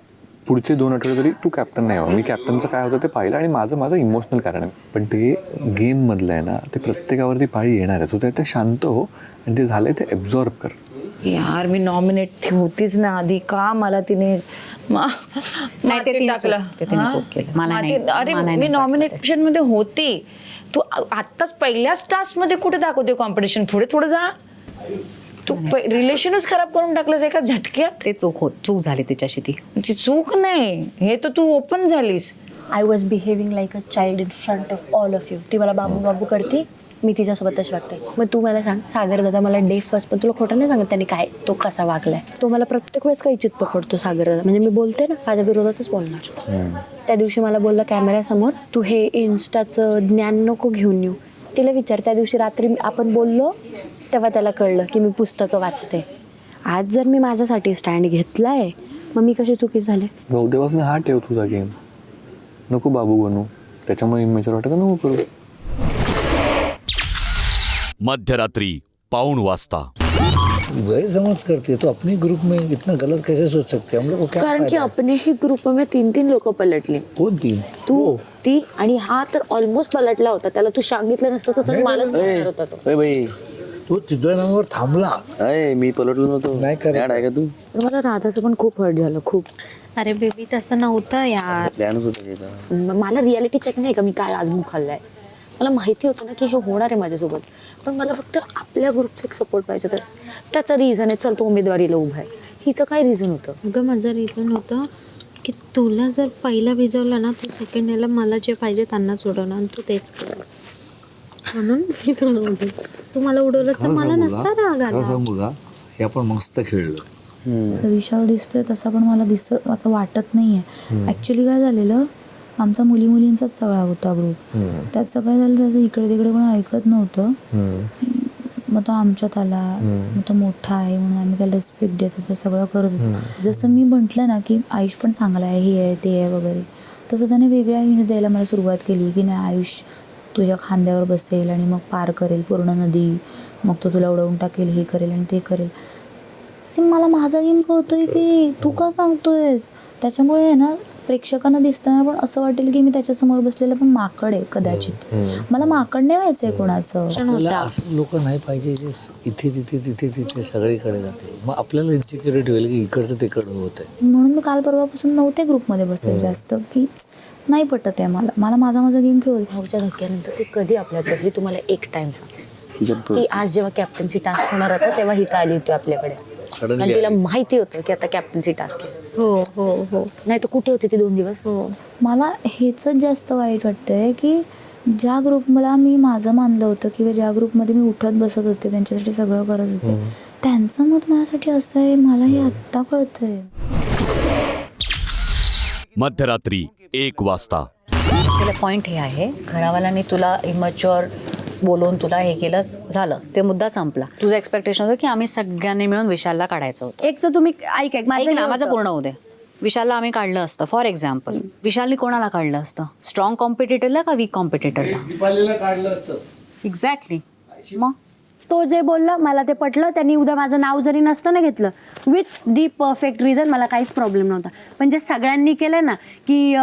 पुढचे 2 आठवडे तरी तू कॅप्टन नाही व्हा. मी कॅप्टनचं काय होतं ते पाहिलं आणि माझं इमोशनल कारण आहे. पण ते गेममधलं आहे ना, ते प्रत्येकावरती पाळी येणार आहे. सो ते शांत हो आणि ते झालंय ते ॲब्झॉर्ब कर. यार मी नॉमिनेट होतीच ना आधी, का मला तिने नाही ते तिने चूक केलं. मला नाही. अरे मी नॉमिनेशन मध्ये होती. तू आत्ताच पहिल्याच टास्क मध्ये कुठे दाखवते कॉम्पिटिशन? पुढे थोडं जा. तू रिलेशनच खराब करून टाकलंस एका झटक्यात. ते चूक झाली तिच्याशी. ती चूक नाही, हे तर तू ओपन झालीस. I was behaving like a child in front of all of you. ती मला बाबू बाबू करते, मी तिच्यासोबत तशी वागते. मग तू मला सांग, सागर दादा मला डे फर्स्ट पण तुला खोटं नाही सांगत त्यांनी काय तो कसा वागलाय. तो मला प्रत्येक वेळेस काही चित पकडतो सागर दादा. म्हणजे मी बोलते ना, माझ्या विरोधातच बोलणार. त्या दिवशी मला बोलला कॅमेऱ्यासमोर, तू हे इन्स्टाचं ज्ञान नको घेऊन येऊ. तिला विचार, त्या दिवशी रात्री आपण बोललो तेव्हा त्याला कळलं की मी पुस्तकं वाचते. आज जर मी माझ्यासाठी स्टँड घेतलाय, मग मी कशी चुकी झाले? बहुतेक हा ठेव तुझा गेम, नको बाबू बनू. त्याच्यामुळे इमेजर वाटत नको करू. मध्यरात्री 1:15 वाजता. गैरसमझ करते तो अपने ग्रुप में इतना गलत कैसे सोच सकते हम लोग को? क्या कारण की अपने ही ग्रुप में 3 लोक पलटले. कोण 3? तू, ती आणि हा तर ऑलमोस्ट पलटला होता. त्याला तू सांगितलं नसतं तर मलाच करणार होता तो. तो तिथं नावावर थांबला. मी पलटलो नव्हतो. नाही आहे का तू? मला राधाचं पण खूप हर्ट झालं, खूप. अरे बेबी तसं नव्हतं यार. प्लॅनच होतं त्याचा. मला रियालिटी चेक नाही का मी काय आज मुख खाल्लाय. मला माहिती होतं ना की हे होणार आहे माझ्यासोबत, पण मला फक्त आपल्या ग्रुपचा एक सपोर्ट पाहिजे होता. त्याचं रिझन आहे, चल तो उमेदवारीला उभा आहे. हिचं काय रिझन होतं? अगं माझं रिझन होतं की तुला जर पहिला भिजवलं ना, तू सेकंड याला मला जे पाहिजे त्यांना सोडवणार आणि तू तेच कर, म्हणून मी तुला उडवलं. तू मला उडवलंस तर मला नसता राग आला. सांगू का, हे आपण मस्त खेळलं. विशाल दिसतोय तसा, पण मला असं वाटत नाही आहे. ॲक्च्युली काय झालेलं, आमचा मुलींचाच सगळा होता ग्रुप. त्याचं काय झालं, त्याचं इकडे तिकडे कोण ऐकत नव्हतं. मग तो आमच्यात आला, मग तो मोठा आहे म्हणून आम्ही त्याला रिस्पेक्ट देत होतो, सगळं करत होतो. जसं मी म्हटलं ना की आयुष पण चांगला आहे, हे आहे ते आहे वगैरे, तसं त्याने वेगळ्या हिंट्स द्यायला मला सुरुवात केली की नाही आयुष तुझ्या खांद्यावर बसेल आणि मग पार करेल पूर्ण नदी, मग तो तुला उडवून टाकेल, हे करेल आणि ते करेल. मला माझा गेम कळतोय की तू का सांगतोयस. त्याच्यामुळे आहे ना प्रेक्षकांना दिसताना पण असं वाटेल की मी त्याच्यासमोर बसलेलं पण माकड आहे कदाचित. मला माकड नाही व्हायचंय कोणाचं. आपल्याला असं लोक नाही पाहिजे जे इथे तिथे तिथे तिथे सगळीकडे जाते. मग आपल्याला इन्सिक्युरिटी होईल की इकडचं तिकडं होत आहे. म्हणून मी काल परवापासून नव्हते ग्रुपमध्ये बसेल जास्त, की नाही पटत आहे मला माझा गेम खेळू. भाऊच्या धक्क्यानंतर ती कधी आपल्यात बसली तुम्हाला एक टाइम सांग. की आज जेव्हा कॅप्टन्सी टास्क होणार होता तेव्हा हिता आली होती आपल्याकडे, कारण तिला माहिती होतं की आता कॅप्टन्सी टास्क आहे. हो नाही तर कुठे होते ती 2 दिवस. मला हेच जास्त वाईट वाटतंय की ज्या ग्रुपला मी माझं मानलं होतं किंवा ज्या ग्रुपमध्ये मी उठत बसत होते, त्यांच्यासाठी सगळं करत होते, त्यांचं मत माझ्यासाठी असं आहे, मला हे आत्ता कळतंय. मध्यरात्री 1 वाजता. पॉइंट हे आहे, घरावाल्यांनी तुला इमॅच्युअर बोलवून तुला हे केलं, झालं ते मुद्दा संपला. तुझं एक्सपेक्टेशन होतं की आम्ही सगळ्यांनी मिळून विशालला काढायचं होतं. एक तर तुम्ही ऐक माझं पूर्ण होऊ दे. विशालला आम्ही काढलं असतं. फॉर एक्झाम्पल विशालनी कोणाला काढलं असतं? स्ट्रॉंग कॉम्पिटिटरला का वीक कॉम्पिटिटरला काढलं असतं? एक्झॅक्टली. मग तो जे बोलला मला ते पटलं. त्यांनी उद्या माझं नाव जरी नसतं ना घेतलं, विथ दी परफेक्ट रिझन, मला काहीच प्रॉब्लेम नव्हता. पण जे सगळ्यांनी केलं ना की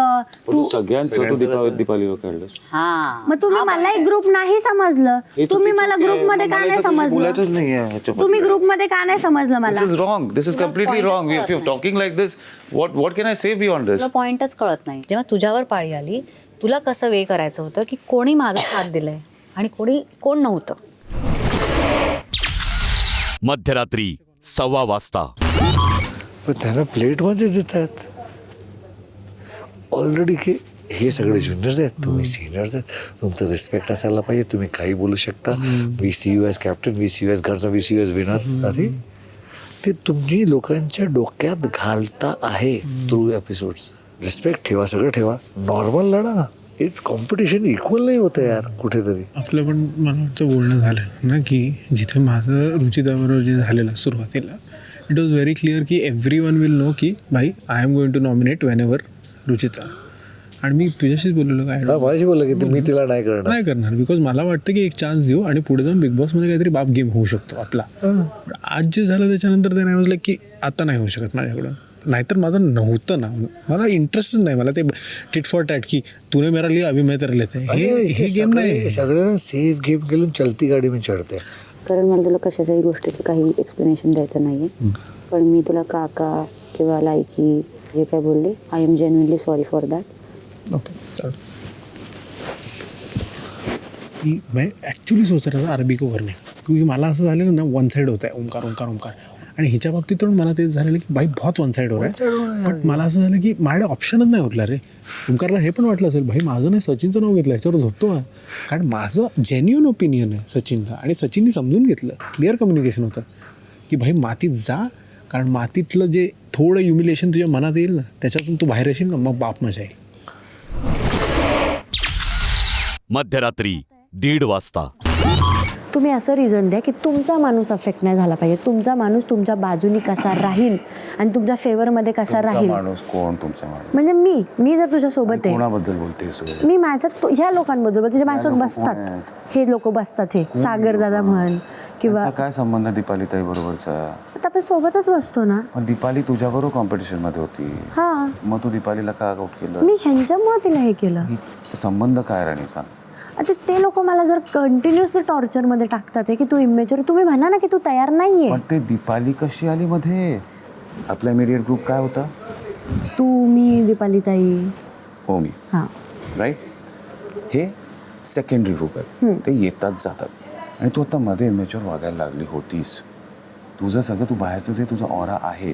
तू सगळ्यांचं दीपालीवर काढलंस. मग तुम्ही मला एक ग्रुप नाही समजलं, तुम्ही मला ग्रुपमध्ये का नाही समजलं, तुम्ही ग्रुपमध्ये का नाही समजलं मला. This is wrong. This is completely wrong. If you're talking like this, what can I say beyond this? तुला पॉइंटच कळत नाही. जेव्हा तुझ्यावर पाळी आली, तुला कसं वे करायचं होतं की कोणी माझा साथ दिलाय आणि कोण नव्हतं. मध्यरात्री 1:15 वाजता. पण त्यांना प्लेटमध्ये देतात ऑलरेडी की हे सगळे ज्युनियर्स आहेत, तुम्ही सिनियर्स आहेत, तुमचं रिस्पेक्ट असायला पाहिजे, तुम्ही काही बोलू शकता. We see you as captain, we see you as घरचा, we see you as winner. अरे ते तुम्ही लोकांच्या डोक्यात घालता आहे थ्रू एपिसोड्स. रिस्पेक्ट ठेवा, सगळं ठेवा, नॉर्मल लढा ना. इट्स कॉम्पिटिशन इक्वल नाही होतं यार कुठेतरी. आपलं पण मला वाटतं बोलणं झालं ना की जिथे माझं रुचिताबरोबर जे झालेलं सुरुवातीला, इट वॉज व्हेरी क्लिअर की एव्हरी वन विल नो की भाई I am going to nominate whenever Ruchita. आणि मी तुझ्याशीच बोललेलो काय माझ्याशी बोललं की मी तिला नाही करणार बिकॉज मला वाटतं की एक चान्स देऊ आणि पुढे जाऊन बिग बॉसमध्ये काहीतरी बाप गेम होऊ शकतो आपला. आज जे झालं त्याच्यानंतर ते नाही वाजलं की आता नाही होऊ शकत माझ्याकडून. नाहीतर माझं नव्हतं ना, मला इंटरेस्टच नाही. मला ते टिट फॉर टॅट की तूने मेरा लिया अभी मैं तेरा लेते हे गेम नाही. सगळ्यांना सेफ गेम खेळून चलती गाडी मी चढते. कारण मला तुला कशाच्याही गोष्टीचं काही एक्सप्लेनेशन द्यायचं नाही आहे, पण मी तुला काका किंवा लायकी जे काय बोलले, I am genuinely sorry for that. Okay चल. मैं ॲक्च्युली सोच रहा था आरबी को करणे, क्योंकि मला असं झालेलं ना वन साईड होत आहे ओंकार. आणि हिच्या बाबतीत पण मला तेच झालेलं की बाई बहुत वन साईड हो रहा है. पण मला असं झालं की माझ्याकडे ऑप्शनच नाही उरला रे. ओंकारला हे पण वाटलं असेल भाई माझं नाही सचिनचं नाव घेतलं, याच्यावर झोपतो का. कारण माझं जेन्युइन ओपिनियन आहे सचिनला, आणि सचिननी समजून घेतलं, क्लिअर कम्युनिकेशन होतं की भाई मातीत जा, कारण मातीतलं जे थोडं ह्युमिलेशन तुझ्या मनात येईल ना, त्याच्यातून तू बाहेर येशील ना, मग बाप मजा येईल. मध्यरात्री 1:30 वाजता. तुम्ही असं रिझन द्या की तुमचा माणूस अफेक्ट नाही झाला पाहिजे, तुमचा माणूस तुमच्या बाजूनी कसा राहील आणि तुमच्या फेवरमध्ये कसा राहील. माणूस कोण तुमचा माणूस? म्हणजे मी जर तुझ्या सोबत आहे, कोणाबद्दल बोलतेस? मी माझ्यात ह्या लोकांबद्दल बोलते जे माझ्यासोबत बसतात, हे लोक बसतात, हे सागर दादा म्हण किंवा काय संबंध दीपाली ताई बरोबरचा? आता आपण सोबतच बसतो ना. पण दीपाली तुझ्याबरोबर कॉम्पिटिशन मध्ये होती. हा, मग तू दीपालीला का आउट केलं? मी ह्यांच्यामुळे तिला हे केलं. संबंध काय राणी सांग? आता ते लोक मला जर कंटिन्युअसली टॉर्चरमध्ये टाकतात की तू इमेच्युअर, तुम्ही म्हणा ना की तू तयार नाहीये. पण ते दीपाली कशी आली मध्ये? आपला इमिडिएट ग्रुप काय होता? तू, मी, दीपाली ताई. हो मी हां. राईट. हे सेकंडरी ग्रुप आहेत, ते येतात जातात आणि तू आता मध्ये मॅच्युअर वागायला लागली होतीस. तुझं सगळं तू बाहेरचं जे तुझा ऑरा आहे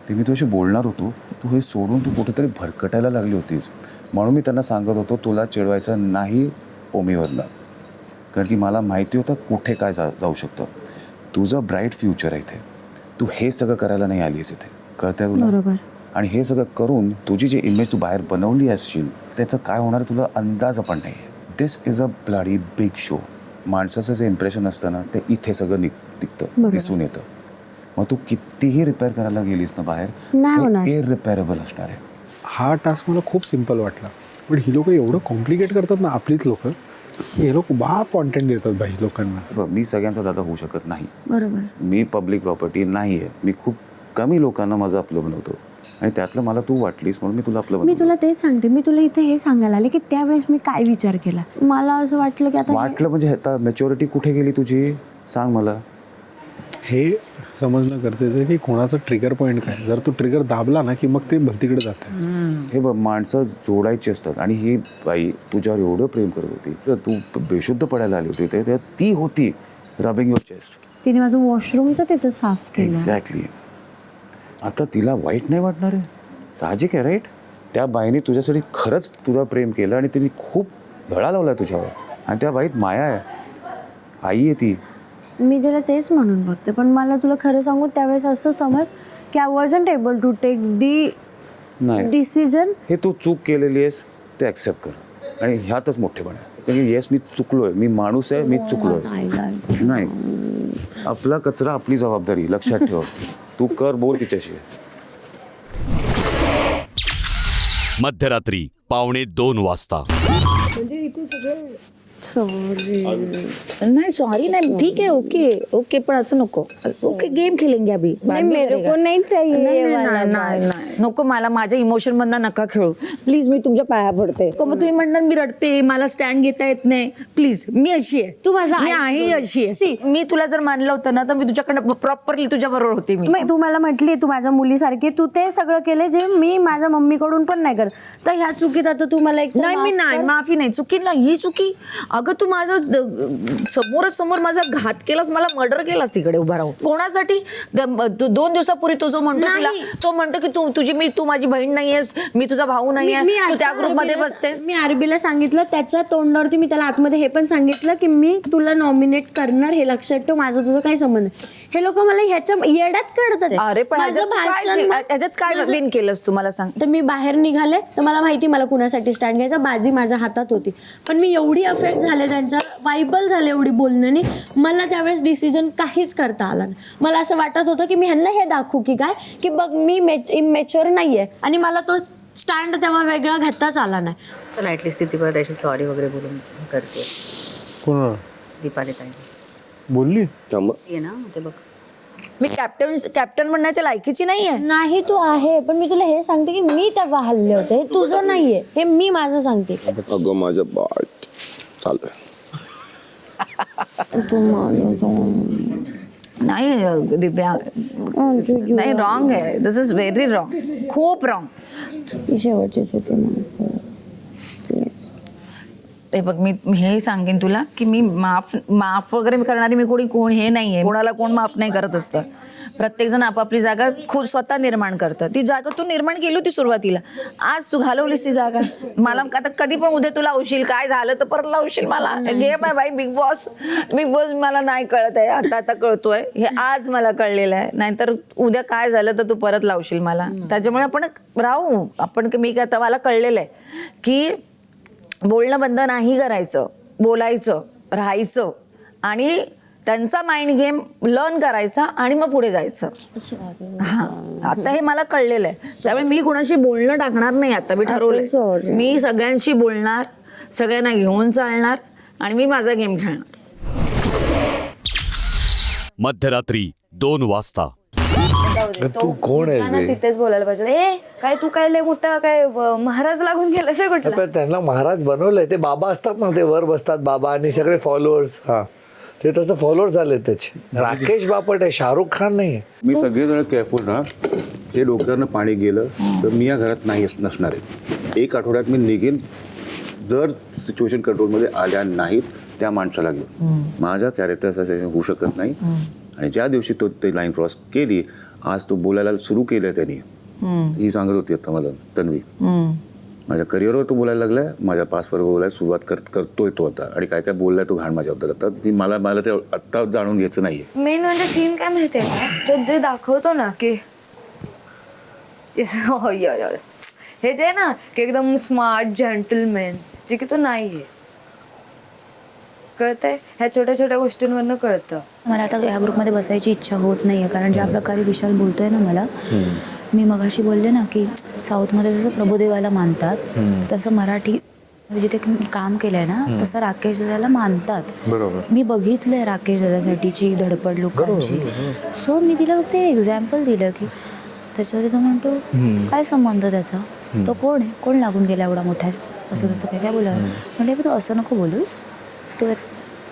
ते मी तुझ्याशी बोलणार होतो, तू हे सोडून तू कुठेतरी भरकटायला लागली होतीस. म्हणून मी त्यांना सांगत होतो तुला चिडवायचं नाही ओमीवरनं, कारण की मला माहिती होतं कुठे काय जाऊ शकतं. तुझं ब्राईट फ्युचर आहे इथे. तू हे सगळं करायला नाही आलीस इथे, कळतंय तुला? बरोबर. आणि हे सगळं करून तुझी जी इमेज तू बाहेर बनवली असशील त्याचं काय होणार तुला अंदाज पण नाही आहे. This is a bloody big show. माणसाचं जे इम्प्रेशन असतं ना ते इथे सगळं दिसतं, दिसून येतं. मग तू कितीही रिपेअर करायला गेलीस ना बाहेर, ते इररिपेअरेबल असणार आहे. हा टास्क मला खूप सिम्पल वाटला, पण ही लोक एवढं कॉम्प्लिकेट करतात ना आपलीच लोक. हे लोक बा कॉन्टेंट देतात बाई लोकांना. मी सगळ्यांचा दादा होऊ शकत नाही. बरोबर. मी पब्लिक प्रॉपर्टी नाही आहे. मी खूप कमी लोकांना माझं आपलं बनवतो आणि त्यातलं मला तू वाटलीस म्हणून मी तुला आपलं मी बनवतो. तुला तेच सांगते, मी तुला इथे हे सांगायला आले की त्यावेळेस मी काय विचार केला. मला असं वाटलं की आता वाटलं म्हणजे आता मॅच्युरिटी कुठे गेली तुझी, सांग मला. हे समजणं गरजेचं आहे की कोणाचं ट्रिगर पॉईंट काय. जर तू ट्रिगर दाबला ना की मग ते भलतीकडे जातं. हे बघ, माणसं जोडायची असतात आणि ही बाई तुझ्यावर एवढं प्रेम करत होती, तर तू बेशुद्ध पडायला आली होती तेव्हा ती होती रबिंग युअर चेस्ट. तिने माझं वॉशरूमचं तिथं साफ केलं. एक्झॅक्टली. आता तिला वाईट नाही वाटणार आहे, साहजिक आहे राईट. त्या बाईने तुझ्यासाठी खरंच तुला प्रेम केलं आणि तिने खूप धडा लावला तुझ्यावर आणि त्या बाईत माया आहे, आई आहे ती. मी तिला तेच म्हणून बघते, पण मला तुला खरं सांगू त्यावेळेस असं समज की I wasn't able to take the नाही डिसिजन. हे तू चूक केलेली आहेस ते ॲक्सेप्ट कर आणि ह्यातच मोठेपण आहे. कारण येस मी चुकलोय, मी माणूस आहे, मी चुकलोय. नाही, आपला कचरा आपली जबाबदारी, लक्षात ठेव. तू कर, बोल तिच्याशी. मध्यरात्री 1:45 म्हणजे इथे सगळे नाही सॉरी नाही, ठीक आहे, ओके ओके, पण असं नको. ओके, गेम खेलेंगे अभी. मेरे को नहीं चाहिए. नाही नको, मला माझ्या इमोशन मधनं नका खेळू प्लीज. मी तुमच्या पाया पडते. मग तुम्ही म्हणणार मी रडते, मला स्टँड घेता येत नाही. प्लीज, मी अशी आहे, तू माझा मी आहे अशी आहे. मी तुला जर मानलं होतं ना तर मी तुझ्याकडनं प्रॉपरली तुझ्या बरोबर होते. मी तू मला म्हटली तू माझ्या मुलीसारखी, तू ते सगळं केलं जे मी माझ्या मम्मीकडून पण नाही करत. तर ह्या चुकीत आता तू मला एक नाही, मी नाही, माफी नाही. चुकी नाही, ही चुकी. अगं तू माझं समोर माझा घात केलास, मला मर्डर केलास तिकडे उभा राहून. कोणासाठी? 2 दिवसापूर्वी तो जो म्हणतो तुला, तो म्हणतो की तू माझी बहीण नाहीयेस, मी तुझा भाऊ नाहीये, तू त्या ग्रुप मध्ये बसतेस. मी आरबीला सांगितलं, त्याच्या तोंडावरती मी त्याला आतमध्ये हे पण सांगितलं की मी तुला नॉमिनेट करणार, हे लक्षात ठेव, माझं तुझं काही संबंध नाही. हे लोक मला ह्याच्या येड्यात काढतात. अरे पण ह्याच्यात काय विन केलंस तू मला सांग. तर मी बाहेर निघाले तर मला माहिती मला कुणासाठी स्टँड घ्यायचा, बाजी माझ्या हातात होती. पण मी एवढी अफेक्ट झाले, त्यांच्या वायबल झाले एवढी बोलण्याने, मला त्यावेळेस डिसिजन काहीच करता आला नाही. मला असं वाटत होतं की मी ह्यांना हे दाखवू की काय, की बघ मी इमॅच्युअर नाहीये, आणि मला तो स्टँड तेव्हा वेगळा घेताच आला नाही. चला ॲटलिस्ट ती परत त्याची सॉरी वगैरे बोलून करते. कोण दीपाली ताई बोलली ये ना, ते बघ मी कॅप्टन म्हणण्याच्या लायकीची नाहीये. नाही तू आहे, पण मी तुला हे सांगते की मी तेव्हा हल्ले होते, हे तुझं नाहीये, हे मी माझं सांगते. अगं माझं बाळ चालू आहे. नाही दिव्या, नाही, रॉंग आहे. दिस इज व्हेरी रॉंग, खूप रॉंग. शेवटची चुकी ते बघ, मी हे सांगेन तुला की मी माफ वगैरे करणारी मी कोण हे नाहीये. कोणाला कोण माफ नाही करत असतं. प्रत्येक जण आपापली जागा खूप स्वतः निर्माण करतं. ती जागा तू निर्माण केली होती सुरुवातीला, आज तू घालवलीस ती जागा. मला आता कधी पण उद्या तू लावशील, काय झालं तर परत लावशील मला. गेम आहे बाई, बिग बॉस मला नाही कळत आहे, आता कळतोय. हे आज मला कळलेलं आहे, नाहीतर उद्या काय झालं तर तू परत लावशील मला. त्याच्यामुळे आपण राहू, मी काय, आता मला कळलेलं आहे की बोलणं बंद नाही करायचं, बोलायचं, राहायचं आणि त्यांचा माइंड गेम लर्न करायचा आणि मग पुढे जायचं. हां, आता हे मला कळलेलं आहे. त्यामुळे मी कुणाशी बोलणं टाकणार नाही. आता मी ठरवलंय, मी सगळ्यांशी बोलणार, सगळ्यांना घेऊन चालणार आणि मी माझा गेम खेळणार. मध्यरात्री 2:00 तू कोण आहे? तिथेच बोलायला पाहिजे. ए काय तू काय लय मोठा काय महाराज लागून गेलास कुठला? त्यांना महाराज बनवलंय, ते बाबा असतात ना, ते वर बसतात बाबा आणि सगळे फॉलोअर्स. हा, ते तसं फॉलोअर्स झाले त्याचे. राकेश बापट आहे, शाहरुख खान नाही. मी सगळेजण केअरफुल ना, हे डोक्यावरनं पाणी गेलं तर मी या घरात नाही नसणार आहे. 1 आठवड्यात मी निघेन जर सिच्युएशन कंट्रोलमध्ये आल्या नाहीत त्या माणसाला घेऊन. माझ्या कॅरेक्टर असोसिएशन होऊ शकत नाही. आणि ज्या दिवशी तो ते लाईन क्रॉस केली, आज तो बोलायला सुरू केलं त्यांनी. ही सांगत होती आता मला तन्वी, माझ्या करिअरवर तो बोलायला लागलाय, माझ्या पासवर बोलायला सुरुवात करतोय तो आता. आणि काय काय बोललाय तो घाण माझ्याबद्दल. आता मला ते आत्ता जाणून घ्यायचं नाहीये. मेन म्हणजे सीन काय माहितीये का, तो जे दाखवतो ना की हे जे ना की एकदम स्मार्ट जेंटलमॅन, जे की तो नाहीये. कळतंय, ह्या छोट्या छोट्या गोष्टींवरनं कळतं. मला आता या ग्रुपमध्ये बसायची इच्छा होत नाहीये, कारण ज्या प्रकारे विशाल बोलतोय ना मला, मी मगाशी बोलले ना की साऊथमध्ये जसं प्रभुदेवाला मानतात तसं मराठी जिथे मी काम केलंय ना तसं राकेश दादाला मानतात. बरोबर. मी बघितलंय राकेश दादासाठीची धडपड लोकांची. सो मी तिला फक्त एक्झाम्पल दिलं की त्याच्यावरती तो म्हणतो काय संबंध त्याचा, तो कोण आहे, कोण लागून गेला एवढा मोठा, असं तसं काय काय बोलावं. म्हणजे तू असं नको बोलूस,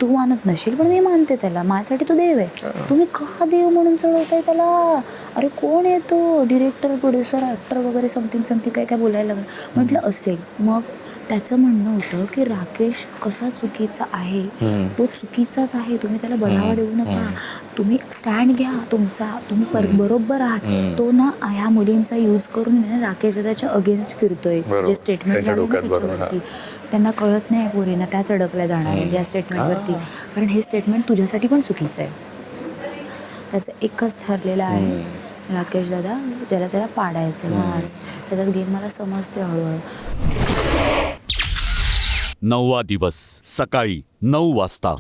तू मानत नशील पण मी मानते त्याला, माझ्यासाठी तो देव आहे. तुम्ही का देव म्हणून चढवताय त्याला, अरे कोण आहे तो, डिरेक्टर प्रोड्युसर ॲक्टर वगैरे समथिंग काय काय बोलायला लागलं. म्हटलं असेल. मग त्याचं म्हणणं होतं की राकेश कसा चुकीचा आहे, तो चुकीचाच आहे, तुम्ही त्याला बढावा देऊ नका, तुम्ही स्टँड घ्या तुमचा, तुम्ही बरोबर आहात. तो ना ह्या मुलींचा यूज करून राकेश दादाच्या अगेन्स्ट फिरतोय. जे स्टेटमेंट त्याच्यावरती त्यांना कळत नाही पोरींना, त्याच अडकल्या जाणार आहे या स्टेटमेंटवरती. कारण हे स्टेटमेंट तुझ्यासाठी पण चुकीचं आहे. त्याचं एकच ठरलेलं आहे राकेश दादा, ज्याला त्याला पाडायचं बस. त्याच्यात गेम मला समजते हळूहळू. 9वा दिवस सकाळी 9 वाजता.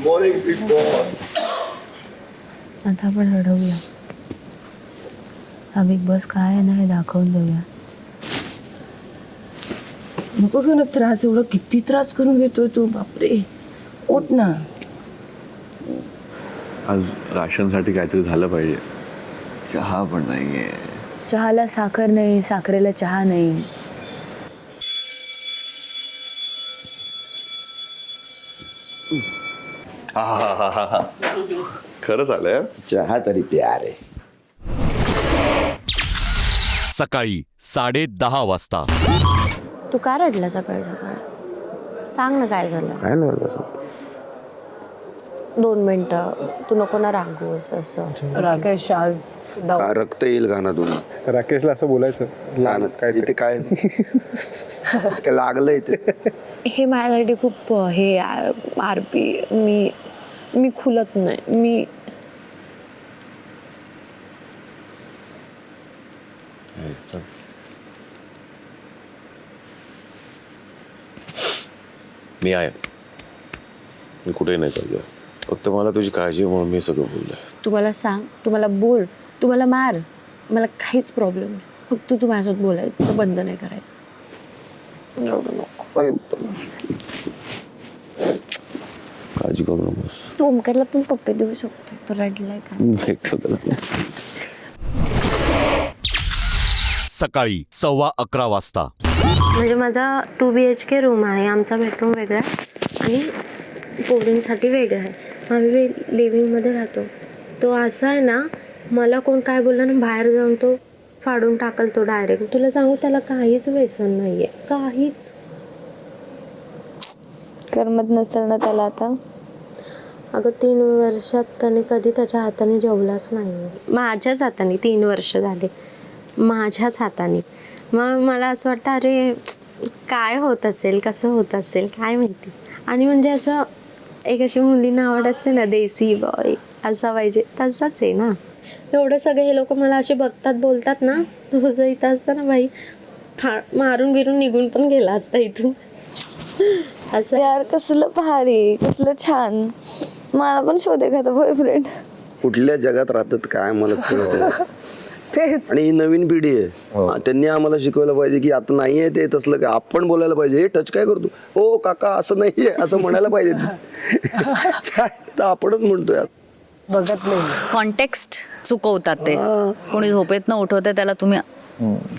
Morning big boss. आता आपण रडवूया. हा बिग बॉस काय आहे ना हे दाखवून देऊया. नको घेऊ ना त्रास, एवढं किती त्रास करून घेतोय तू, बापरे. ओट ना. आज राशनसाठी काहीतरी झालं पाहिजे. चहा पण नाहीये. चहाला साखर नाही, साखरेला चहा नाही. खरंच आलंय. चहा तरी प्या रे. सकाळी 10:30 वाजता. तू का रडला सकाळी सकाळ, सांग ना काय झालं. काय नाही 2 मिनिटं, तू नको ना रागूस असं. राकेश आज रक्त येईल गाण्यातून. राकेशला असं बोलायचं लहान काय ते काय ते लागलंय ते. हे माझ्यासाठी खूप हे आरपी, मी खुलत नाही. मी आहे, मी कुठेही नाही चाललोय. फक्त मला तुझी काळजी म्हणून मी सगळं बोललोय. तू मला सांग, तू मला बोल, तू मला मार, मला काहीच प्रॉब्लेम नाही. फक्त तू माझ्यासोबत बोलायचं बंद नाही करायचं. रडू नको. काळजी करू नकोस. तू ओमकारला पण पप्पे देऊ शकतो. तो रडलाय का. भेटतो त्याला. सकाळी 11:15 वाजता. म्हणजे माझा 2 BHK रूम आहे, आमचा बेडरूम वेगळा आहे आणि पोरींसाठी वेगळा आहे. आम्ही लिव्हिंगमध्ये राहतो. तो असा आहे ना, मला कोण काय बोललं ना, बाहेर जाऊन तो फाडून टाकल तो डायरेक्ट. तुला सांगू, त्याला काहीच व्यसन नाहीये, काहीच. करमत नसेल ना त्याला आता? अगं 3 वर्षात त्याने कधी त्याच्या हाताने जेवलाच नाही. माझ्याच हाताने 3 वर्ष झाले, माझ्याच हाताने. मग मला असं वाटतं, अरे काय होत असेल, कसं होत असेल काय माहिती. आणि म्हणजे असं एक अशी मुलींना आवड असते ना, देसी बॉय असा पाहिजे, तसाच आहे ना. एवढं सगळे हे लोक मला असे बघतात, बोलतात ना, तुझं इथं असतं ना बाई, मारून बिरून निघून पण गेला असता इथून. असं यार, कसलं भारी, कसलं छान. मला पण शोध एखादा बॉयफ्रेंड. कुठल्या जगात राहतात काय मला तेच. आणि ही नवीन पिढी आहे, त्यांनी आम्हाला शिकवलं पाहिजे की आता नाहीये ते तसलं काय. आपण बोलायला पाहिजे, हे टच काय करतो, हो काका असं नाहीये, असं म्हणायला पाहिजे. तर आपणच म्हणतोय, बघत नाही. कॉन्टेक्स्ट चुकवतात ते. कोणी झोपेत न उठवते त्याला तुम्ही